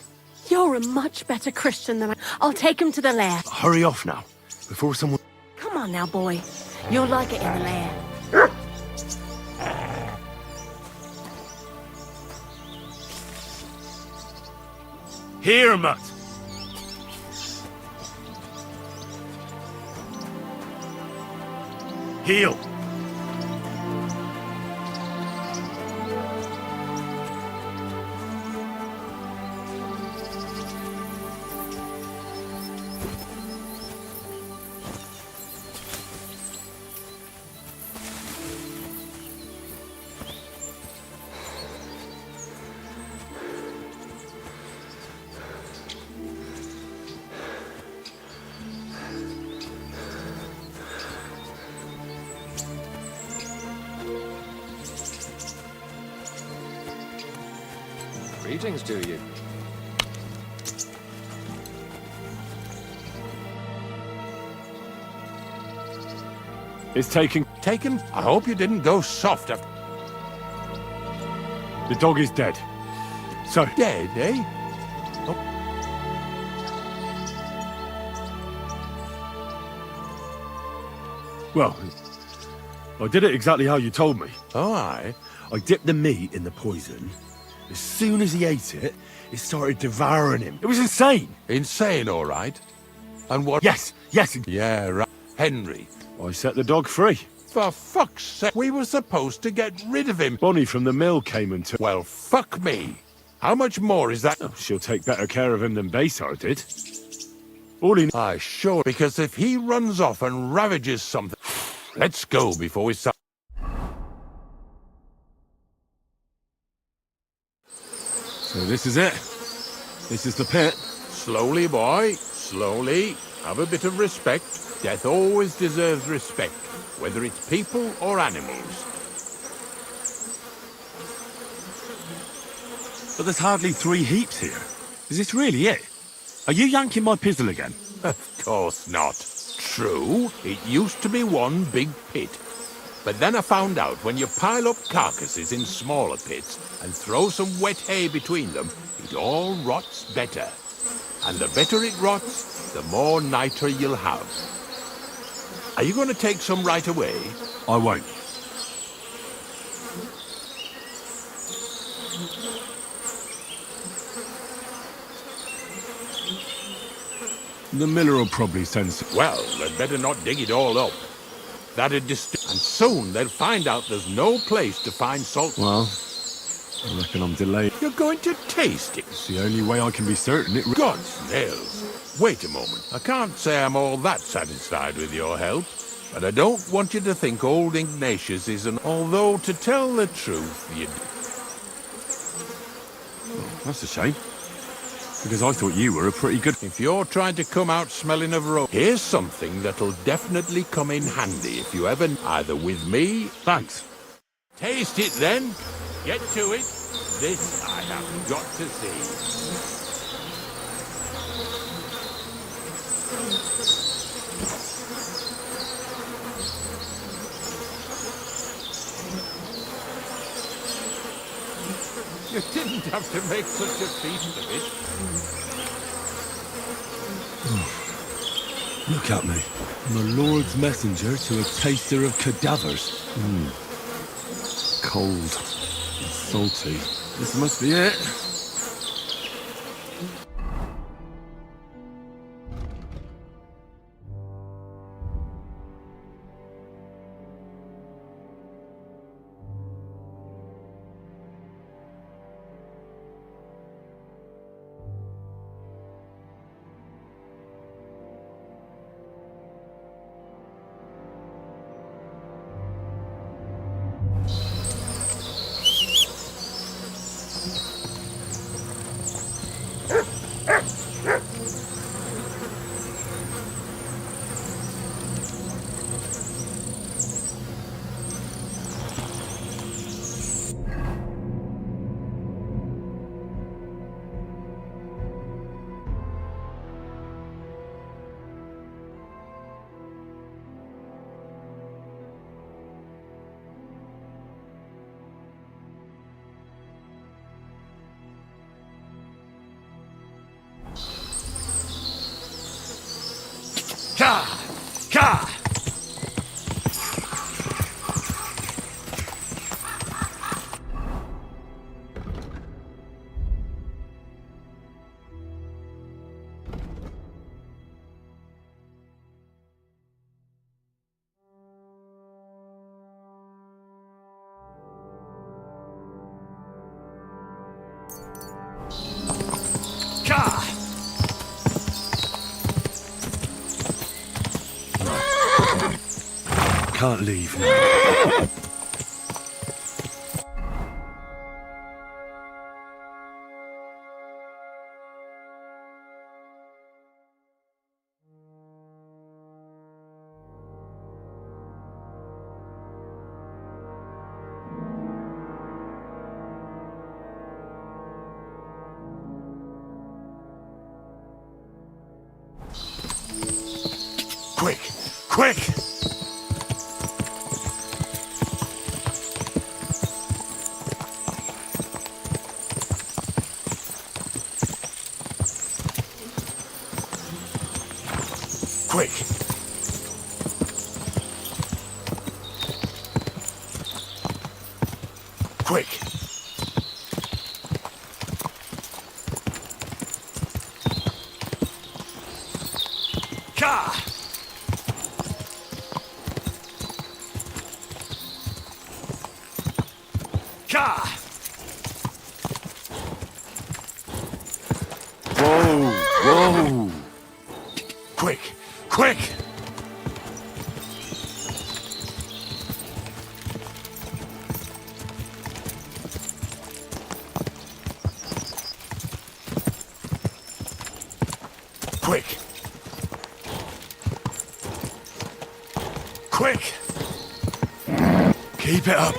[SPEAKER 17] You're a much better Christian than I... I'll take him to the lair.
[SPEAKER 3] Hurry off now, before someone...
[SPEAKER 17] Come on now, boy. You'll like it in the lair.
[SPEAKER 3] Here, Mutt! Heal!
[SPEAKER 18] Greetings to you.
[SPEAKER 3] It's taken...
[SPEAKER 12] Taken? I hope you didn't go soft after...
[SPEAKER 3] The dog is dead. So...
[SPEAKER 12] Dead, eh? Oh.
[SPEAKER 3] Well, I did it exactly how you told me.
[SPEAKER 12] Oh, aye?
[SPEAKER 3] I dipped the meat in the poison. As soon as he ate it, it started devouring him. It was insane.
[SPEAKER 12] Insane, all right. And what...
[SPEAKER 3] Yes.
[SPEAKER 12] Yeah, right. Henry.
[SPEAKER 3] I set the dog free.
[SPEAKER 12] For fuck's sake, we were supposed to get rid of him.
[SPEAKER 3] Bonnie from the mill came and took...
[SPEAKER 12] Well, fuck me. How much more is that?
[SPEAKER 3] Oh, she'll take better care of him than Baysar did. All he...
[SPEAKER 12] Aye, sure, because if he runs off and ravages something... Let's go before we start...
[SPEAKER 3] So this is it. This is the pit.
[SPEAKER 12] Slowly, boy. Slowly. Have a bit of respect. Death always deserves respect, whether it's people or animals.
[SPEAKER 3] But there's hardly 3 heaps here. Is this really it? Are you yanking my pizzle again?
[SPEAKER 12] Of course not. True, it used to be one big pit. But then I found out when you pile up carcasses in smaller pits and throw some wet hay between them, it all rots better. And the better it rots, the more niter you'll have. Are you going to take some right away?
[SPEAKER 3] I won't. The miller will probably send some...
[SPEAKER 12] Well, they'd better not dig it all up. That'd and soon they'll find out there's no place to find salt.
[SPEAKER 3] Well, I reckon I'm delayed.
[SPEAKER 12] You're going to taste it.
[SPEAKER 3] It's the only way I can be certain it...
[SPEAKER 12] God's nails. Wait a moment. I can't say I'm all that satisfied with your help. But I don't want you to think old Ignatius is an... Although, to tell the truth, you...
[SPEAKER 3] Oh, that's a shame. Because I thought you were a pretty good...
[SPEAKER 12] If you're trying to come out smelling of rope, here's something that'll definitely come in handy if you ever... Either with me...
[SPEAKER 3] Thanks.
[SPEAKER 12] Taste it, then. Get to it. This I have got to see. You didn't have to make such a feast of it.
[SPEAKER 3] Look at me. I'm a Lord's messenger to a taster of cadavers. Cold and salty. This must be it. Ka! Ka! Can't leave now. Quick! Quick! Quick! Quick! Ka! Ka! Whoa! Whoa! Quick! Quick! Quick! Quick! Keep it up!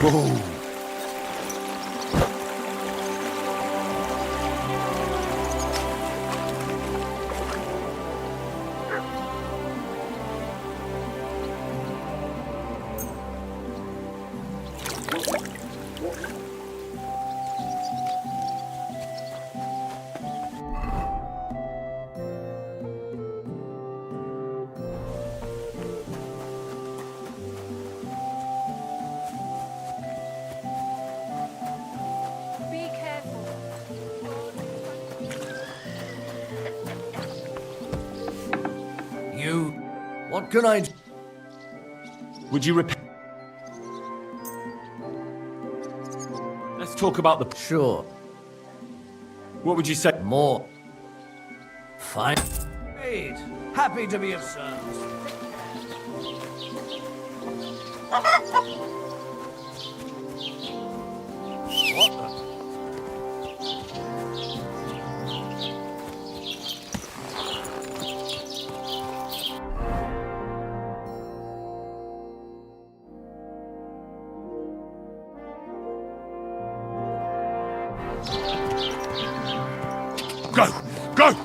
[SPEAKER 3] Whoa!
[SPEAKER 16] Be careful.
[SPEAKER 18] You... What can I do?
[SPEAKER 3] Would you repeat? Let's talk about the...
[SPEAKER 18] Sure.
[SPEAKER 3] What would you say?
[SPEAKER 18] More. Fine. Great. Happy to be of service. What the...
[SPEAKER 3] Go! Go!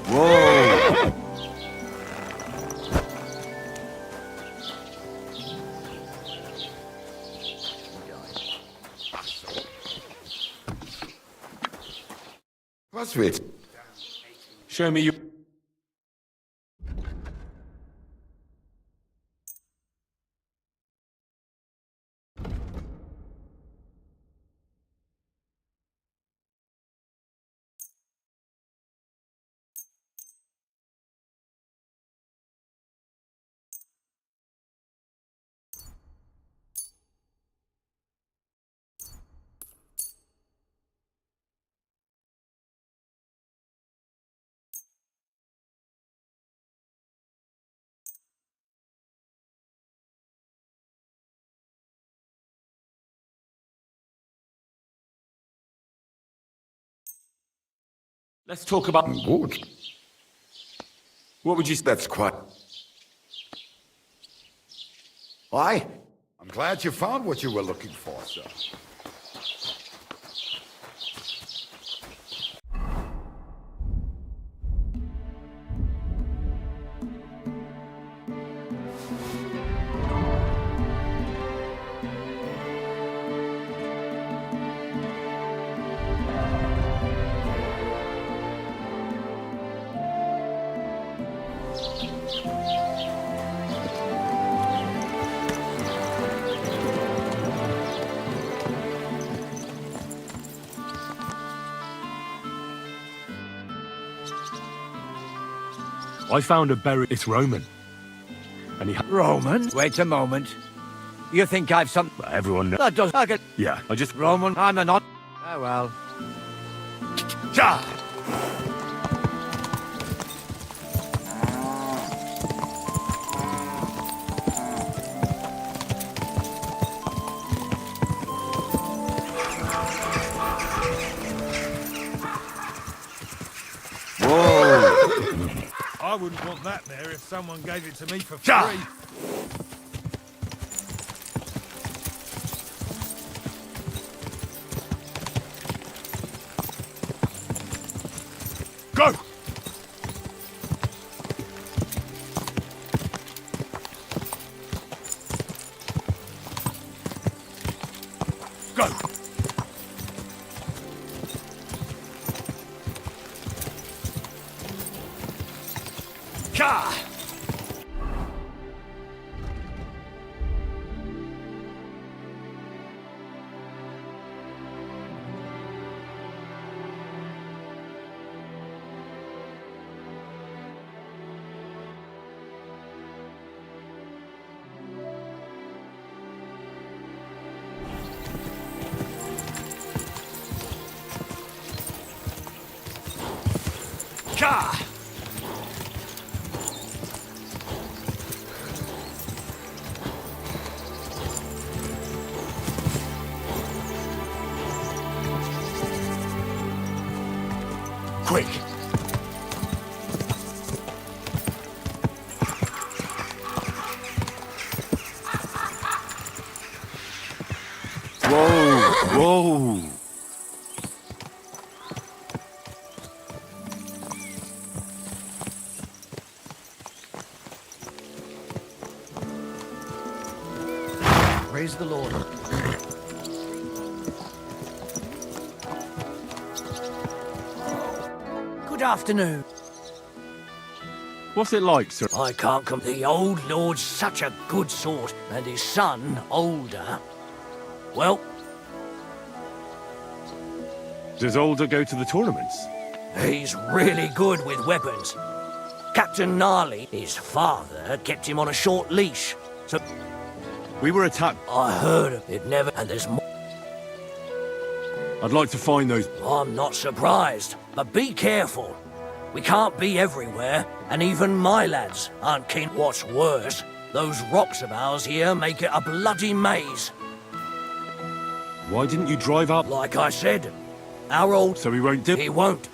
[SPEAKER 3] Whoa!
[SPEAKER 9] What's with?
[SPEAKER 3] Show me your... Let's talk about...
[SPEAKER 19] Good.
[SPEAKER 3] What would you...
[SPEAKER 19] That's quite...
[SPEAKER 9] Why?
[SPEAKER 19] I'm glad you found what you were looking for, sir.
[SPEAKER 3] I found a buried... It's Roman. And he...
[SPEAKER 18] Roman? Wait a moment. You think I've some...
[SPEAKER 3] Everyone knows.
[SPEAKER 18] That does... I can...
[SPEAKER 3] Yeah, I just...
[SPEAKER 18] Roman, I'm the not... Oh, well.
[SPEAKER 3] Ja!
[SPEAKER 5] I wouldn't want that there if someone gave it to me for
[SPEAKER 3] Ja!
[SPEAKER 5] free.
[SPEAKER 3] Go! Go! Ka! Ka! Quick!
[SPEAKER 19] Whoa! Whoa!
[SPEAKER 18] Praise the Lord. Good afternoon.
[SPEAKER 3] What's it like, sir?
[SPEAKER 18] I can't come. The old lord's such a good sort, and his son, older. Well,
[SPEAKER 3] Does Older go to the tournaments?
[SPEAKER 18] he's really good with weapons. Captain Gnarly, his father, kept him on a short leash. So
[SPEAKER 3] We were attacked.
[SPEAKER 18] I heard of it never, and there's more.
[SPEAKER 3] I'd like to find those...
[SPEAKER 18] I'm not surprised, but be careful. We can't be everywhere, and even my lads aren't keen. What's worse, those rocks of ours here make it a bloody maze.
[SPEAKER 3] Why didn't you drive up?
[SPEAKER 18] Like I said, our old...
[SPEAKER 3] So he won't do...
[SPEAKER 18] He won't.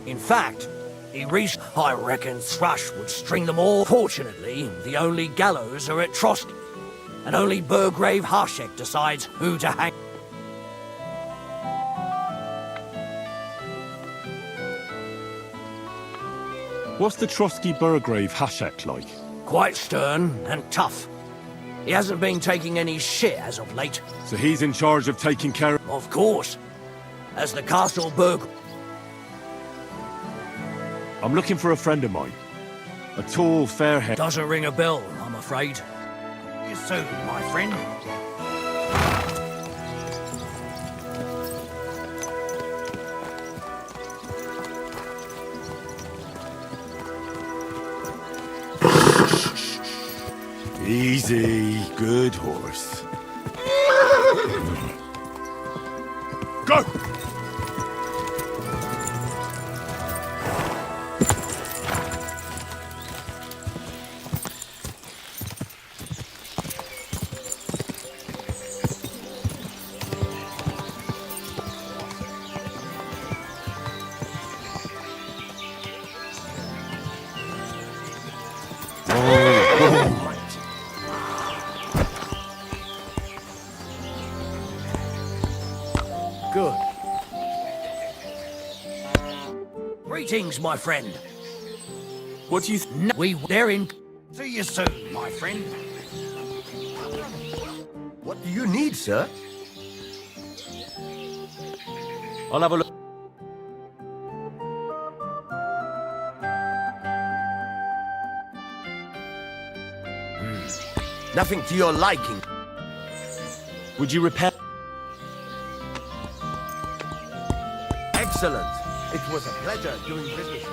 [SPEAKER 18] In fact, I reckon Thrush would string them all. Fortunately, the only gallows are at Trost, and only Burgrave Harshek decides who to hang.
[SPEAKER 3] What's the Trotsky Burgrave Hashek like?
[SPEAKER 18] Quite stern and tough. He hasn't been taking any shit as of late.
[SPEAKER 3] So he's in charge of taking care of...
[SPEAKER 18] Of course. As the Castle Burg...
[SPEAKER 3] I'm looking for a friend of mine. A tall, fair-haired...
[SPEAKER 18] Doesn't ring a bell, I'm afraid. You soon, my friend.
[SPEAKER 3] Easy, good horse. Go!
[SPEAKER 18] Greetings, my friend.
[SPEAKER 5] What do you
[SPEAKER 18] They're in. See you soon, my friend.
[SPEAKER 11] What do you need, sir?
[SPEAKER 18] I'll have a look.
[SPEAKER 11] Nothing to your liking.
[SPEAKER 3] Would you repair?
[SPEAKER 11] Excellent. It was a pleasure doing business.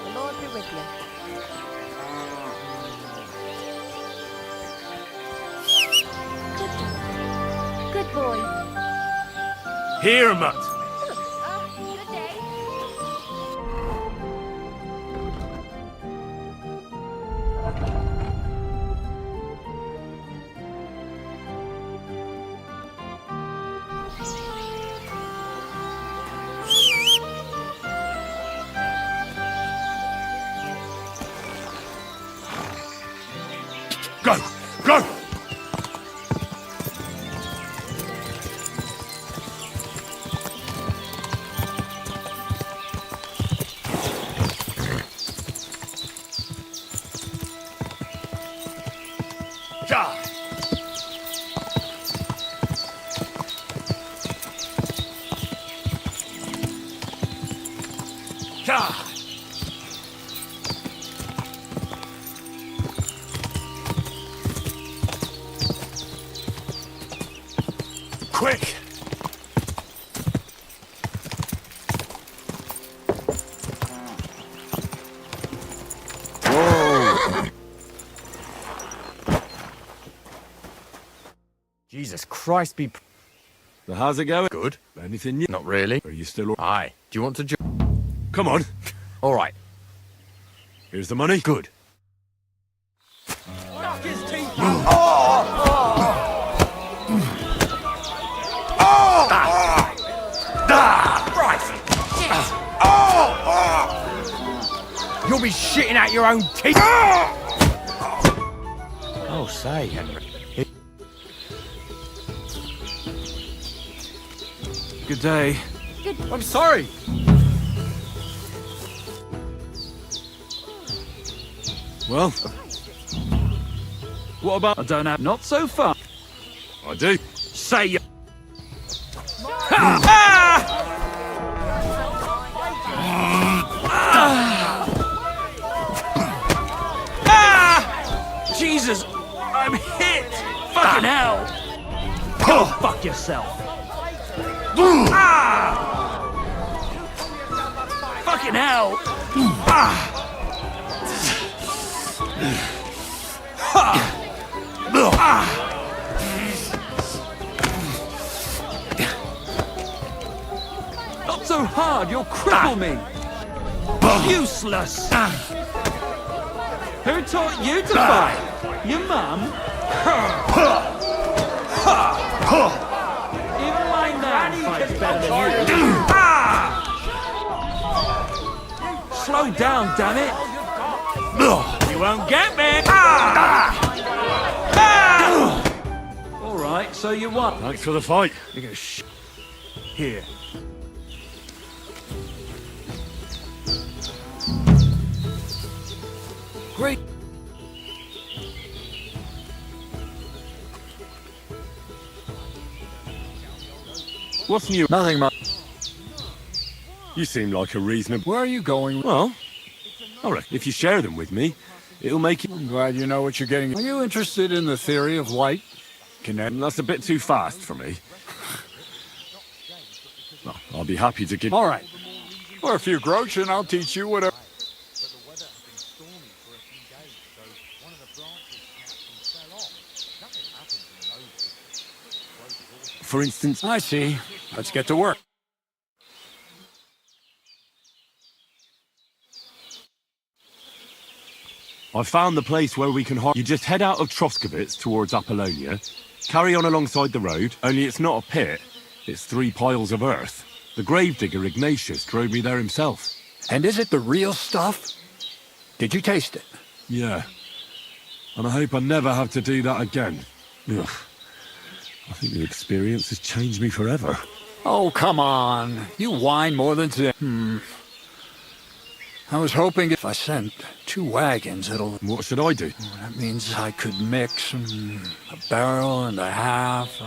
[SPEAKER 16] The Lord be with you.
[SPEAKER 20] Good boy.
[SPEAKER 3] Here, Mutt.
[SPEAKER 20] Good day.
[SPEAKER 3] Go! Go! Ja! Ja! Quick!
[SPEAKER 7] Jesus Christ, be...
[SPEAKER 3] So how's it going? Good. Anything new?
[SPEAKER 7] Not really.
[SPEAKER 3] Are you still...
[SPEAKER 7] Aye. Do you want to
[SPEAKER 3] Come on.
[SPEAKER 7] All right.
[SPEAKER 3] Here's the money.
[SPEAKER 7] Good.
[SPEAKER 18] Knock his teeth
[SPEAKER 7] You'll be shitting out your own teeth. Oh, say, Henry.
[SPEAKER 5] Good day.
[SPEAKER 7] I'm sorry.
[SPEAKER 3] Well, what about...
[SPEAKER 5] I don't have... Not so far.
[SPEAKER 3] I do.
[SPEAKER 5] Say you... Jesus! I'm hit! Fucking hell! Go fuck yourself! Fucking hell! Not so hard, you'll cripple me! Useless! Who taught you to fight? Your mum? Even my nan fights better than you. Slow down, damn it! You won't get me! All right, so you won.
[SPEAKER 3] Thanks for the fight.
[SPEAKER 5] You go here.
[SPEAKER 18] Great.
[SPEAKER 3] What's new?
[SPEAKER 5] Nothing much.
[SPEAKER 3] You seem like a reasonable...
[SPEAKER 5] Where are you going?
[SPEAKER 3] Well, I reckon if you share them with me, it'll make it...
[SPEAKER 5] I'm glad you know what you're getting. Are you interested in the theory of light?
[SPEAKER 3] That's a bit too fast for me. Well, I'll be happy to give...
[SPEAKER 5] All right. Or a few groats and I'll teach you whatever.
[SPEAKER 3] For instance...
[SPEAKER 5] I see. Let's get to work.
[SPEAKER 3] I found the place where we can... You just head out of Troskovitz towards Apollonia, carry on alongside the road, only it's not a pit, it's 3 piles of earth. The gravedigger Ignatius drove me there himself.
[SPEAKER 2] And is it the real stuff? Did you taste it?
[SPEAKER 3] Yeah. And I hope I never have to do that again. Ugh. I think the experience has changed me forever.
[SPEAKER 2] Oh, come on. You whine more than today. I was hoping if I sent 2 wagons, it'll...
[SPEAKER 3] What should I do?
[SPEAKER 2] That means I could mix a barrel and a half.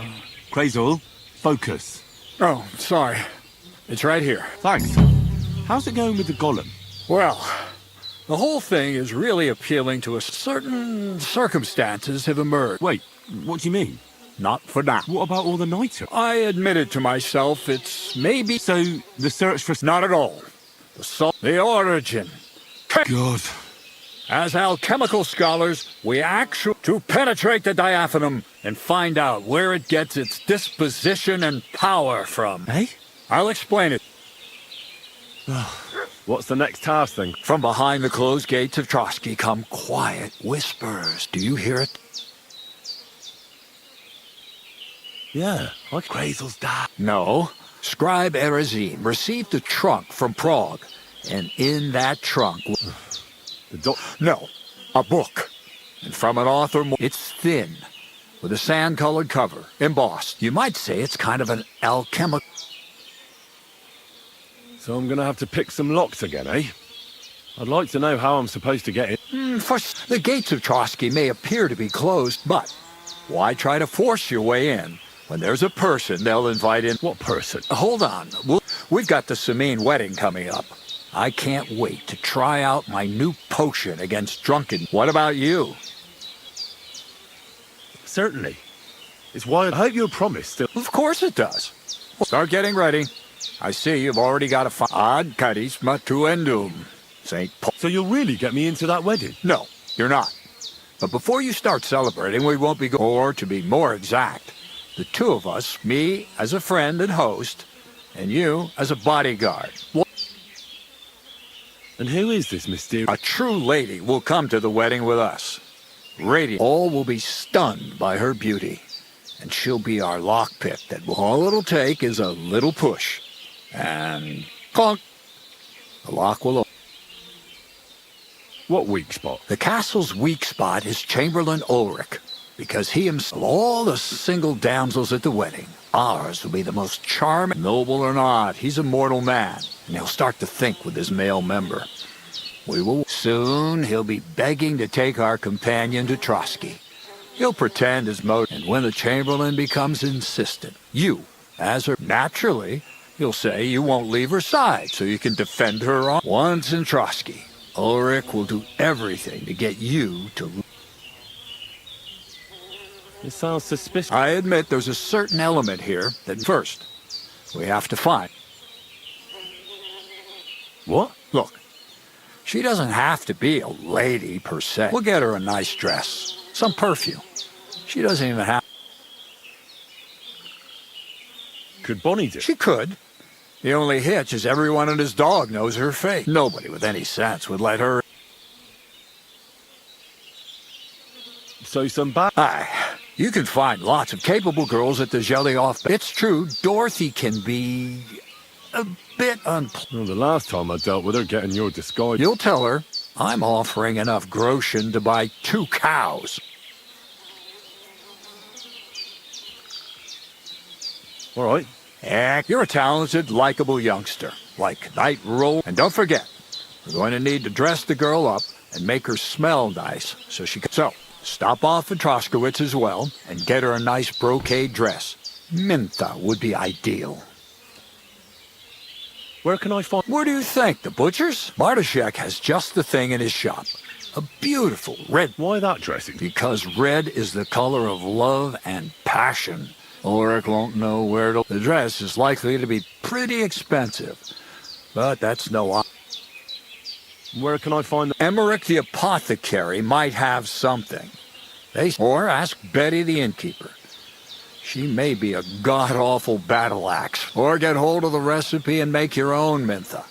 [SPEAKER 3] Crazel, focus.
[SPEAKER 2] Oh, sorry. It's right here.
[SPEAKER 3] Thanks. How's it going with the golem?
[SPEAKER 2] Well, the whole thing is really appealing to us. Certain circumstances have emerged.
[SPEAKER 3] Wait, what do you mean?
[SPEAKER 2] Not for now.
[SPEAKER 3] What about all the nitre?
[SPEAKER 2] I admitted to myself it's maybe...
[SPEAKER 3] So, the search for...
[SPEAKER 2] Not at all. The origin.
[SPEAKER 3] God.
[SPEAKER 2] As alchemical scholars, we actually to penetrate the diaphanum and find out where it gets its disposition and power from.
[SPEAKER 3] Eh?
[SPEAKER 2] I'll explain it.
[SPEAKER 3] What's the next task then?
[SPEAKER 2] From behind the closed gates of Trotsky come quiet whispers. Do you hear it?
[SPEAKER 3] Yeah, like Crazel's dad.
[SPEAKER 2] No. Scribe Erezine received a trunk from Prague, and in that trunk... No, a book. And from an author... It's thin, with a sand-colored cover, embossed. You might say it's kind of an alchemical...
[SPEAKER 3] So I'm gonna have to pick some locks again, eh? I'd like to know how I'm supposed to get in.
[SPEAKER 2] First, the gates of Trotsky may appear to be closed, but why try to force your way in? When there's a person, they'll invite in...
[SPEAKER 3] What person?
[SPEAKER 2] Hold on. We've got the Samine wedding coming up. I can't wait to try out my new potion against drunken... What about you?
[SPEAKER 3] Certainly. It's why I hope you'll promise still...
[SPEAKER 2] Of course it does. Start getting ready. I see you've already got a ad charisma tuendum, St. Paul.
[SPEAKER 3] So you'll really get me into that wedding?
[SPEAKER 2] No, you're not. But before you start celebrating, we won't be or to be more exact, the 2 of us, me as a friend and host, and you as a bodyguard.
[SPEAKER 3] And who is this mysterious...
[SPEAKER 2] A true lady will come to the wedding with us. Radiant. All will be stunned by her beauty. And she'll be our lockpick that all it'll take is a little push. And clunk. The lock will open.
[SPEAKER 3] What weak spot?
[SPEAKER 2] The castle's weak spot is Chamberlain Ulrich. Because he himself, all the single damsels at the wedding, ours will be the most charming, noble or not. He's a mortal man, and he'll start to think with his male member. Soon he'll be begging to take our companion to Trotsky. He'll pretend his motive, and when the Chamberlain becomes insistent, you, as her, naturally, he'll say you won't leave her side, so you can defend her on. Once in Trotsky, Ulrich will do everything to get you to...
[SPEAKER 3] It sounds suspicious.
[SPEAKER 2] I admit there's a certain element here that first we have to find.
[SPEAKER 3] What?
[SPEAKER 2] Look, she doesn't have to be a lady per se. We'll get her a nice dress, some perfume. She doesn't even have...
[SPEAKER 3] Could Bonnie do?
[SPEAKER 2] She could. The only hitch is everyone and his dog knows her fate. Nobody with any sense would let her...
[SPEAKER 3] So some bad...
[SPEAKER 2] Aye. You can find lots of capable girls at the Gelioff. It's true, Dorothy can be a bit
[SPEAKER 3] Well, the last time I dealt with her getting your disguise...
[SPEAKER 2] You'll tell her I'm offering enough groschen to buy 2 cows.
[SPEAKER 3] All right.
[SPEAKER 2] You're a talented, likable youngster, like Night Roll. And don't forget, we're going to need to dress the girl up and make her smell nice so she can... So, stop off at Troskowitz as well and get her a nice brocade dress. Mintha would be ideal.
[SPEAKER 3] Where can I find...
[SPEAKER 2] Where do you think? The butcher's? Bartoszek has just the thing in his shop. A beautiful red...
[SPEAKER 3] Why that dressing?
[SPEAKER 2] Because red is the color of love and passion. Ulrich won't know where to... The dress is likely to be pretty expensive. But that's no...
[SPEAKER 3] Where can I find...
[SPEAKER 2] Emmerich the apothecary might have something. Or ask Betty the innkeeper. She may be a god-awful battle axe. Or get hold of the recipe and make your own Mintha.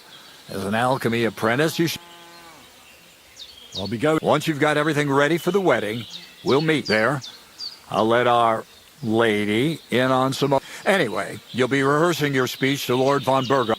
[SPEAKER 2] As an alchemy apprentice, you should...
[SPEAKER 3] I'll be going.
[SPEAKER 2] Once you've got everything ready for the wedding, we'll meet there. I'll let our lady in on some... Anyway, you'll be rehearsing your speech to Lord von Berger.